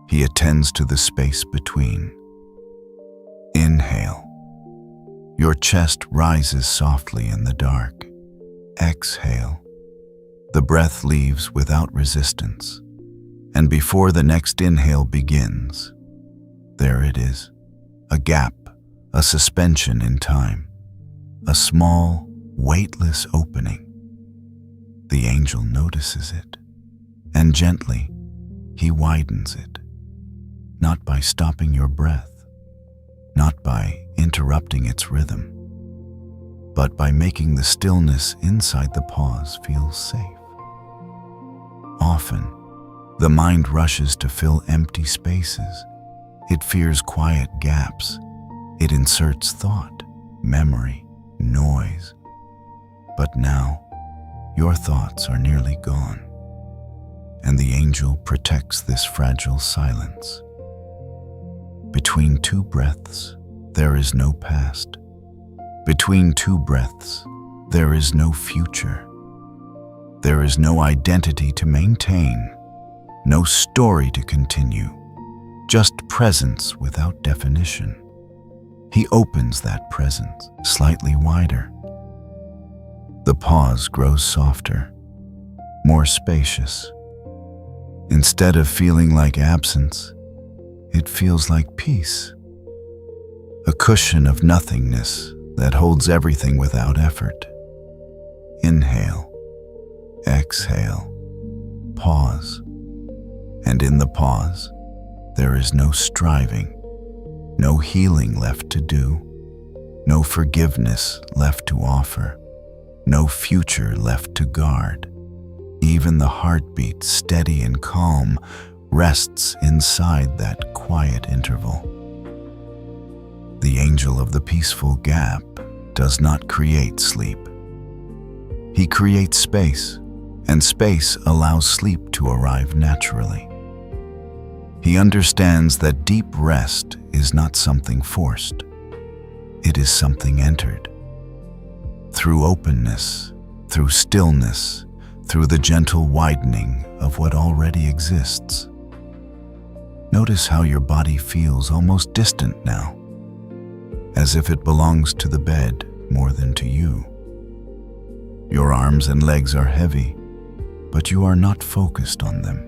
He attends to the space between. Inhale. Your chest rises softly in the dark. Exhale. The breath leaves without resistance. And before the next inhale begins, there it is, a gap, a suspension in time, a small, weightless opening. The angel notices it, and gently, he widens it, not by stopping your breath, not by interrupting its rhythm, but by making the stillness inside the pause feel safe. Often, the mind rushes to fill empty spaces. It fears quiet gaps. It inserts thought, memory, noise. But now, your thoughts are nearly gone, and the angel protects this fragile silence. Between two breaths, there is no past. Between two breaths, there is no future. There is no identity to maintain, no story to continue, just presence without definition. He opens that presence slightly wider. The pause grows softer, more spacious. Instead of feeling like absence, it feels like peace. a cushion of nothingness that holds everything without effort. Inhale, exhale, pause. And in the pause, there is no striving, no healing left to do, no forgiveness left to offer, no future left to guard. Even the heartbeat, steady and calm, rests inside that quiet interval. The angel of the peaceful gap does not create sleep. He creates space, and space allows sleep to arrive naturally. He understands that deep rest is not something forced. It is something entered. Through openness, through stillness, through the gentle widening of what already exists. Notice how your body feels almost distant now, as if it belongs to the bed more than to you. Your arms and legs are heavy, but you are not focused on them.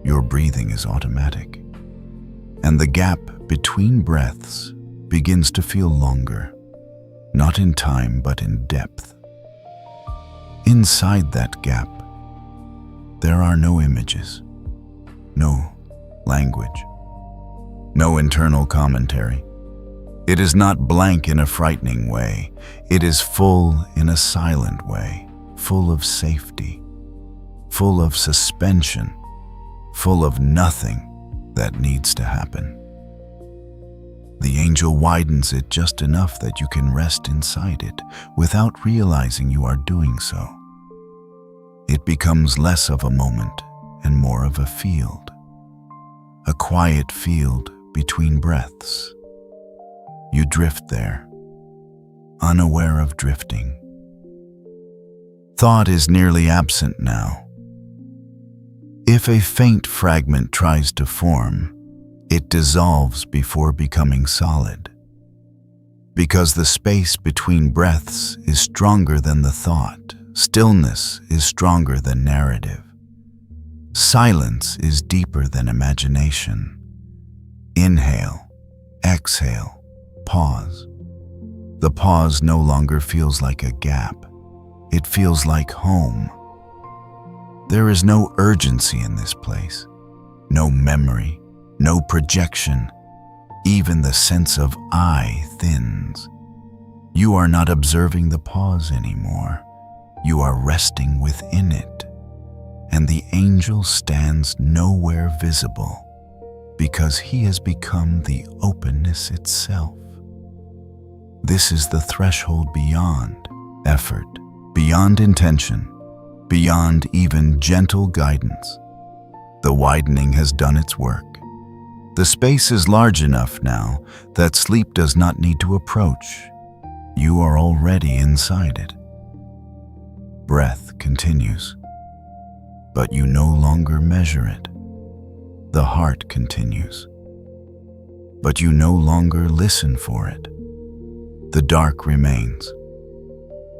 Your breathing is automatic, and the gap between breaths begins to feel longer, not in time but in depth. Inside that gap, there are no images, no language, no internal commentary. It is not blank in a frightening way. It is full in a silent way, full of safety, full of suspension, full of nothing that needs to happen. The angel widens it just enough that you can rest inside it without realizing you are doing so. It becomes less of a moment and more of a field, a quiet field between breaths. You drift there, unaware of drifting. Thought is nearly absent now. If a faint fragment tries to form, it dissolves before becoming solid. Because the space between breaths is stronger than the thought, stillness is stronger than narrative. Silence is deeper than imagination. Inhale, exhale, pause. The pause no longer feels like a gap. It feels like home. There is no urgency in this place, no memory, no projection. Even the sense of I thins. You are not observing the pause anymore. You are resting within it. And the angel stands nowhere visible because he has become the openness itself. This is the threshold beyond effort, beyond intention, beyond even gentle guidance. The widening has done its work. The space is large enough now that sleep does not need to approach. You are already inside it. Breath continues, but you no longer measure it. The heart continues, but you no longer listen for it. The dark remains,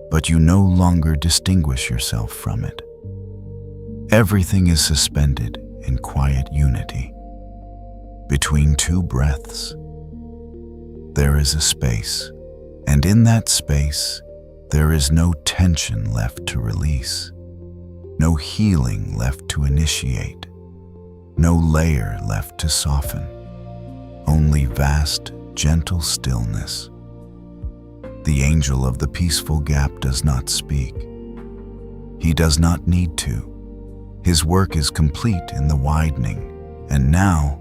but you no longer distinguish yourself from it. Everything is suspended in quiet unity. Between two breaths, there is a space, and in that space, there is no tension left to release, no healing left to initiate, no layer left to soften, only vast, gentle stillness. The angel of the peaceful gap does not speak. He does not need to. His work is complete in the widening, and now,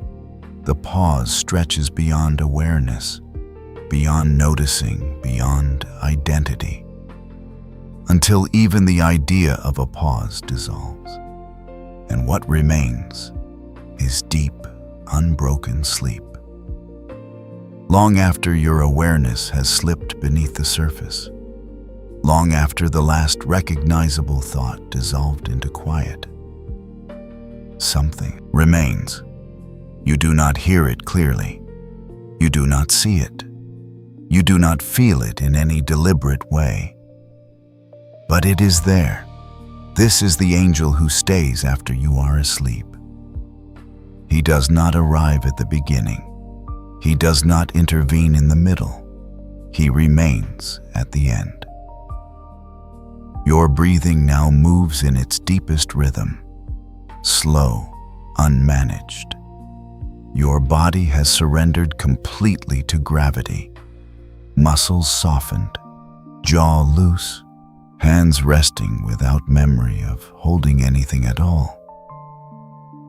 the pause stretches beyond awareness, beyond noticing, beyond identity, until even the idea of a pause dissolves. And what remains is deep, unbroken sleep. Long after your awareness has slipped beneath the surface, long after the last recognizable thought dissolved into quiet, something remains. You do not hear it clearly. You do not see it. You do not feel it in any deliberate way. But it is there. This is the angel who stays after you are asleep. He does not arrive at the beginning, He does not intervene in the middle. He remains at the end. Your breathing now moves in its deepest rhythm, slow, unmanaged. Your body has surrendered completely to gravity. Muscles softened, jaw loose, hands resting without memory of holding anything at all.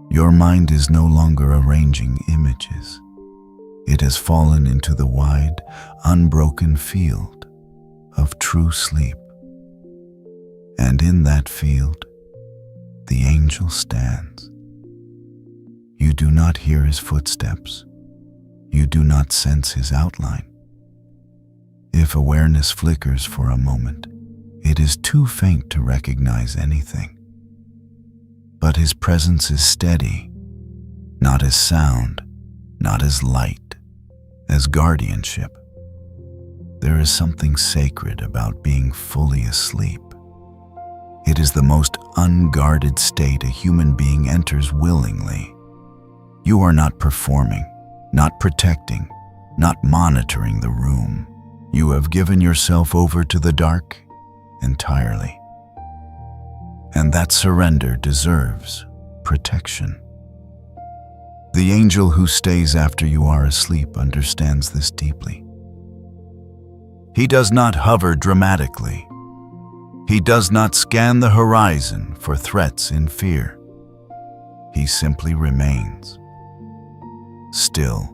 Your mind is no longer arranging images. It has fallen into the wide, unbroken field of true sleep. And in that field, the angel stands. You do not hear his footsteps. You do not sense his outline. If awareness flickers for a moment, it is too faint to recognize anything. But his presence is steady, not as sound, not as light, as guardianship. There is something sacred about being fully asleep. It is the most unguarded state a human being enters willingly. You are not performing, not protecting, not monitoring the room. You have given yourself over to the dark entirely. And that surrender deserves protection. The angel who stays after you are asleep understands this deeply. He does not hover dramatically. He does not scan the horizon for threats in fear. He simply remains. Still,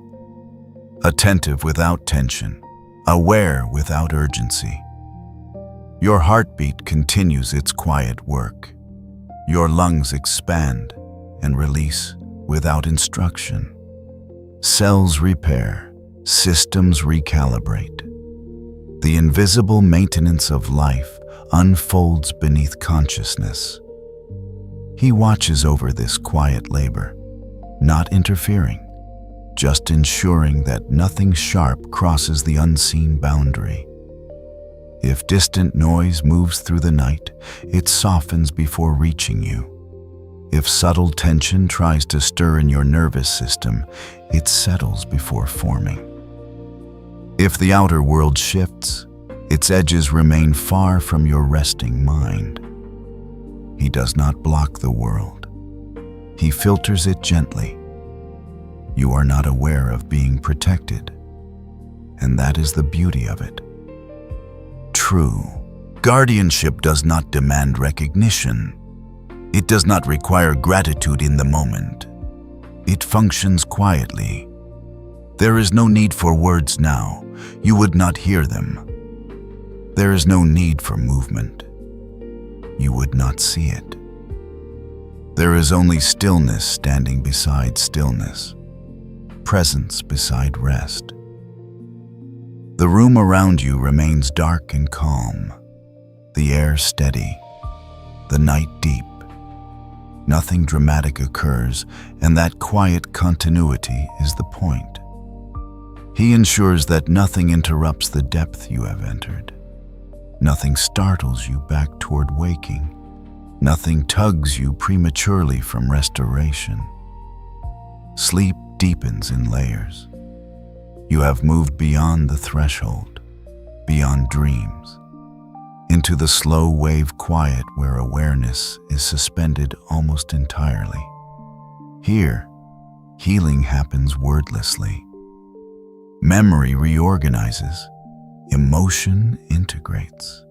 attentive without tension, aware without urgency. Your heartbeat continues its quiet work. Your lungs expand and release without instruction. Cells repair, systems recalibrate. The invisible maintenance of life unfolds beneath consciousness. He watches over this quiet labor, not interfering, just ensuring that nothing sharp crosses the unseen boundary. If distant noise moves through the night, it softens before reaching you. If subtle tension tries to stir in your nervous system, it settles before forming. If the outer world shifts, its edges remain far from your resting mind. He does not block the world. He filters it gently. You are not aware of being protected, and that is the beauty of it. True, guardianship does not demand recognition. It does not require gratitude in the moment. It functions quietly. There is no need for words now. You would not hear them. There is no need for movement. You would not see it. There is only stillness standing beside stillness, presence beside rest. The room around you remains dark and calm, the air steady, the night deep. Nothing dramatic occurs, and that quiet continuity is the point. He ensures that nothing interrupts the depth you have entered. Nothing startles you back toward waking. Nothing tugs you prematurely from restoration. Sleep deepens in layers. You have moved beyond the threshold, beyond dreams, into the slow wave quiet where awareness is suspended almost entirely. Here, healing happens wordlessly. Memory reorganizes. Emotion integrates.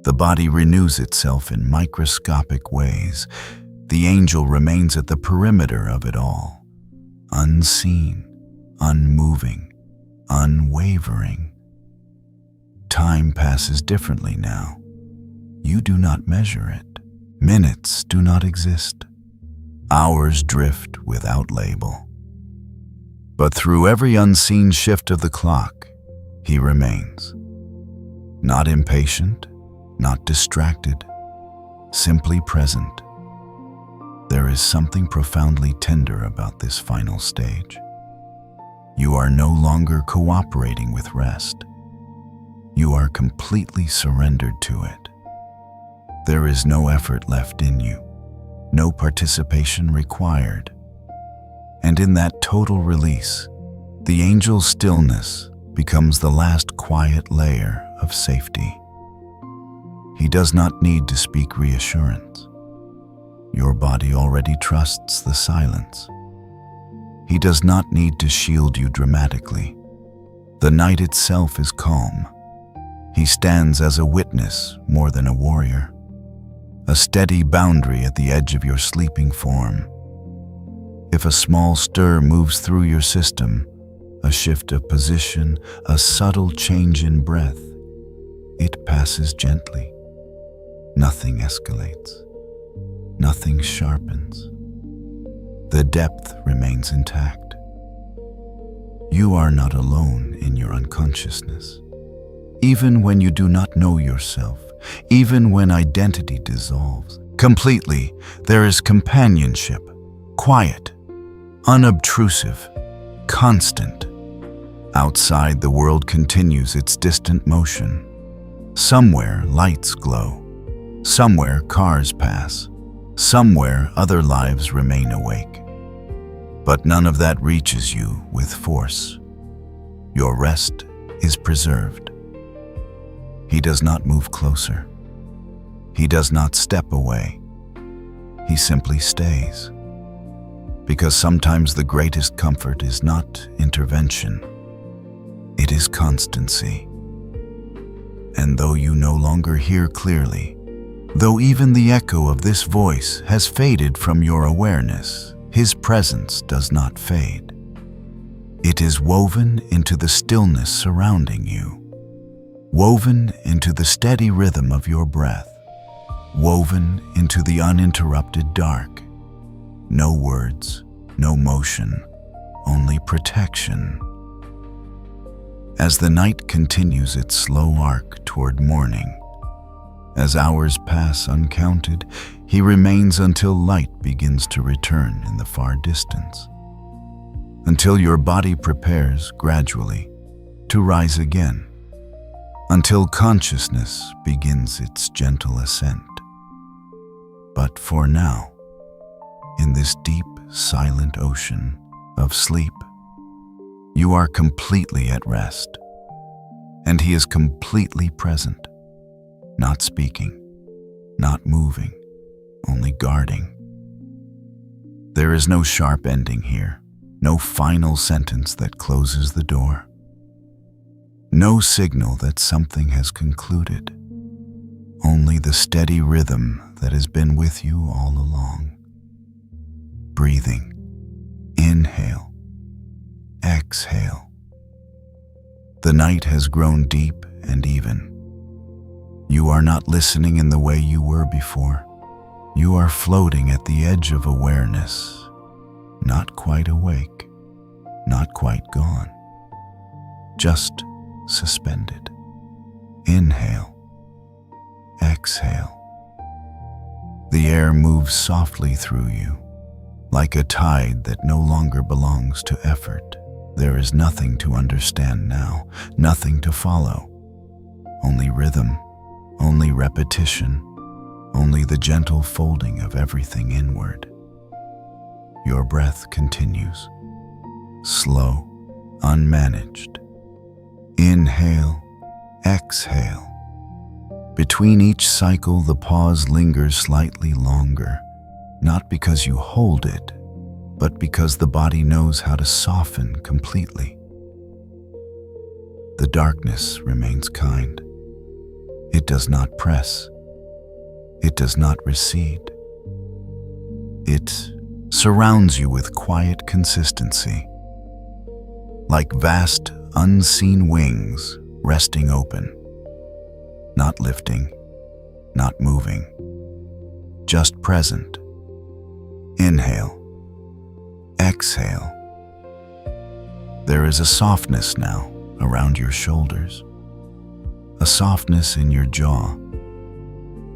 The body renews itself in microscopic ways. The angel remains at the perimeter of it all, unseen, unmoving, unwavering. Time passes differently now. You do not measure it. Minutes do not exist. Hours drift without label. But through every unseen shift of the clock, he remains. Not impatient, not distracted, simply present. There is something profoundly tender about this final stage. You are no longer cooperating with rest. You are completely surrendered to it. There is no effort left in you, no participation required. And in that total release, The angel's stillness becomes the last quiet layer of safety. He does not need to speak reassurance. Your body already trusts the silence. He does not need to shield you dramatically. The night itself is calm. He stands as a witness more than a warrior, a steady boundary at the edge of your sleeping form. If a small stir moves through your system, a shift of position, a subtle change in breath, it passes gently. Nothing escalates. Nothing sharpens. The depth remains intact. You are not alone in your unconsciousness. Even when you do not know yourself, even when identity dissolves completely, there is companionship, quiet, unobtrusive, constant. Outside, the world continues its distant motion. Somewhere, lights glow. Somewhere, cars pass. Somewhere, other lives remain awake. But none of that reaches you with force. Your rest is preserved. He does not move closer. He does not step away. He simply stays. Because sometimes the greatest comfort is not intervention. It is constancy. And though you no longer hear clearly, though even the echo of this voice has faded from your awareness, his presence does not fade. It is woven into the stillness surrounding you, woven into the steady rhythm of your breath, woven into the uninterrupted dark. No words, no motion, only protection. As the night continues its slow arc toward morning, as hours pass uncounted, he remains until light begins to return in the far distance, until your body prepares gradually to rise again, until consciousness begins its gentle ascent. But for now, in this deep, silent ocean of sleep, you are completely at rest, and he is completely present, not speaking, not moving, only guarding. There is no sharp ending here, no final sentence that closes the door, no signal that something has concluded, only the steady rhythm that has been with you all along. Breathing, inhale, exhale. The night has grown deep and even. You are not listening in the way you were before. You are floating at the edge of awareness, not quite awake, not quite gone, just suspended. Inhale, exhale. The air moves softly through you, like a tide that no longer belongs to effort. There is nothing to understand now, nothing to follow. Only rhythm, only repetition, only the gentle folding of everything inward. Your breath continues, slow, unmanaged. Inhale, exhale. Between each cycle, the pause lingers slightly longer, not because you hold it, but because the body knows how to soften completely. The darkness remains kind. It does not press. It does not recede. It surrounds you with quiet consistency, like vast, unseen wings resting open, not lifting, not moving, just present. Inhale, exhale. There is a softness now around your shoulders, a softness in your jaw,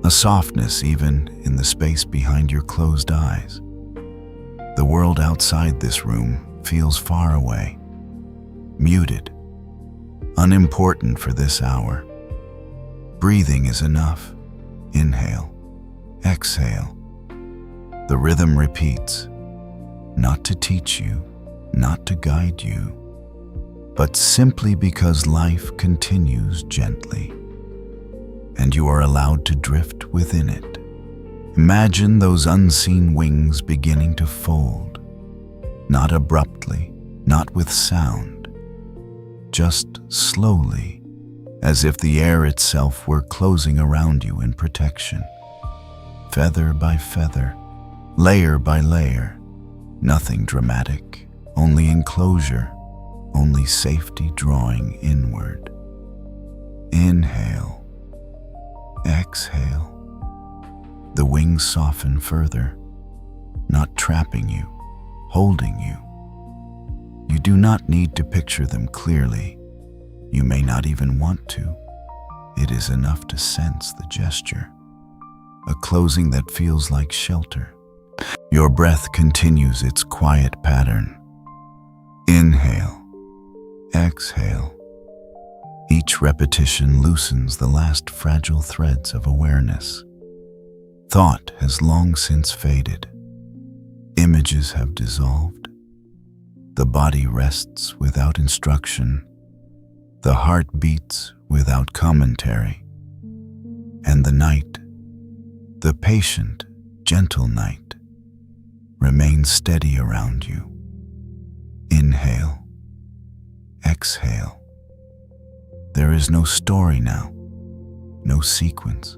a softness even in the space behind your closed eyes. The world outside this room feels far away, muted, unimportant for this hour. Breathing is enough. Inhale, exhale. The rhythm repeats, not to teach you, not to guide you, but simply because life continues gently, and you are allowed to drift within it. Imagine those unseen wings beginning to fold, not abruptly, not with sound, just slowly, as if the air itself were closing around you in protection. Feather by feather, layer by layer, nothing dramatic, only enclosure, only safety drawing inward. Inhale, exhale. The wings soften further, not trapping you, holding you. You do not need to picture them clearly. You may not even want to. It is enough to sense the gesture, a closing that feels like shelter. Your breath continues its quiet pattern. Inhale, exhale. Each repetition loosens the last fragile threads of awareness. Thought has long since faded. Images have dissolved. The body rests without instruction. The heart beats without commentary. And the night, the patient, gentle night, remains steady around you. Inhale, exhale. There is no story now, no sequence,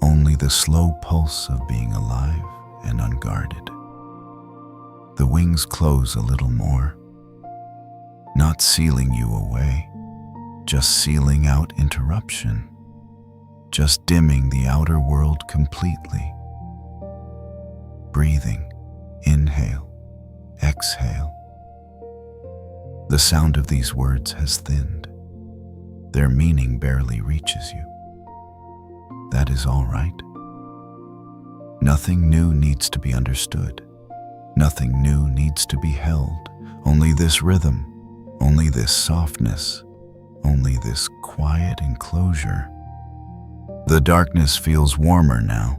only the slow pulse of being alive and unguarded. The wings close a little more, not sealing you away, just sealing out interruption, just dimming the outer world completely. Breathing, inhale, exhale. The sound of these words has thinned. Their meaning barely reaches you. That is all right. Nothing new needs to be understood. Nothing new needs to be held. Only this rhythm, only this softness, only this quiet enclosure. The darkness feels warmer now,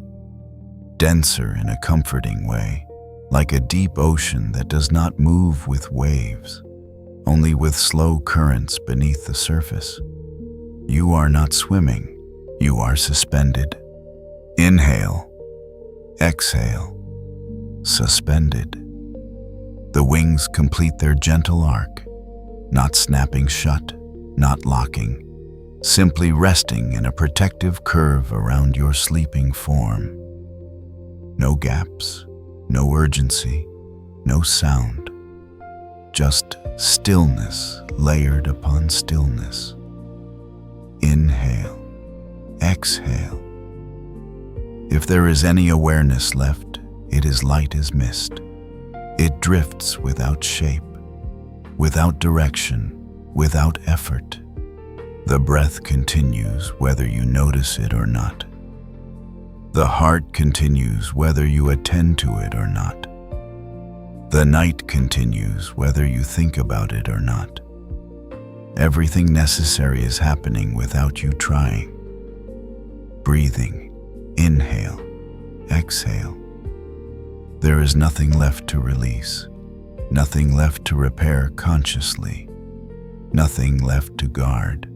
denser in a comforting way, like a deep ocean that does not move with waves, only with slow currents beneath the surface. You are not swimming, you are suspended. Inhale, exhale, suspended. The wings complete their gentle arc, not snapping shut, not locking, simply resting in a protective curve around your sleeping form. No gaps, no urgency, no sound, just stillness layered upon stillness. Inhale, exhale. If there is any awareness left, it is light as mist. It drifts without shape, without direction, without effort. The breath continues whether you notice it or not. The heart continues whether you attend to it or not. The night continues whether you think about it or not. Everything necessary is happening without you trying. Breathing, inhale, exhale. There is nothing left to release, nothing left to repair consciously, nothing left to guard.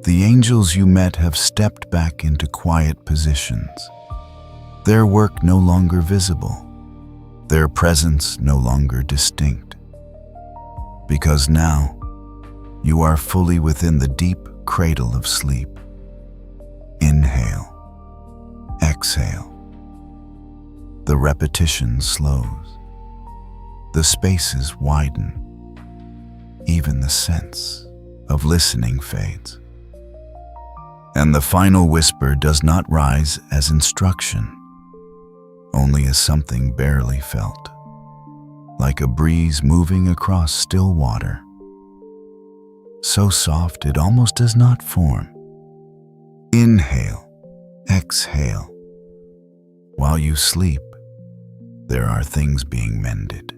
The angels you met have stepped back into quiet positions, their work no longer visible, their presence no longer distinct. Because now, you are fully within the deep cradle of sleep. Inhale, exhale. The repetition slows. The spaces widen. Even the sense of listening fades. And the final whisper does not rise as instruction, only as something barely felt, like a breeze moving across still water. So soft it almost does not form. Inhale, exhale. While you sleep, there are things being mended.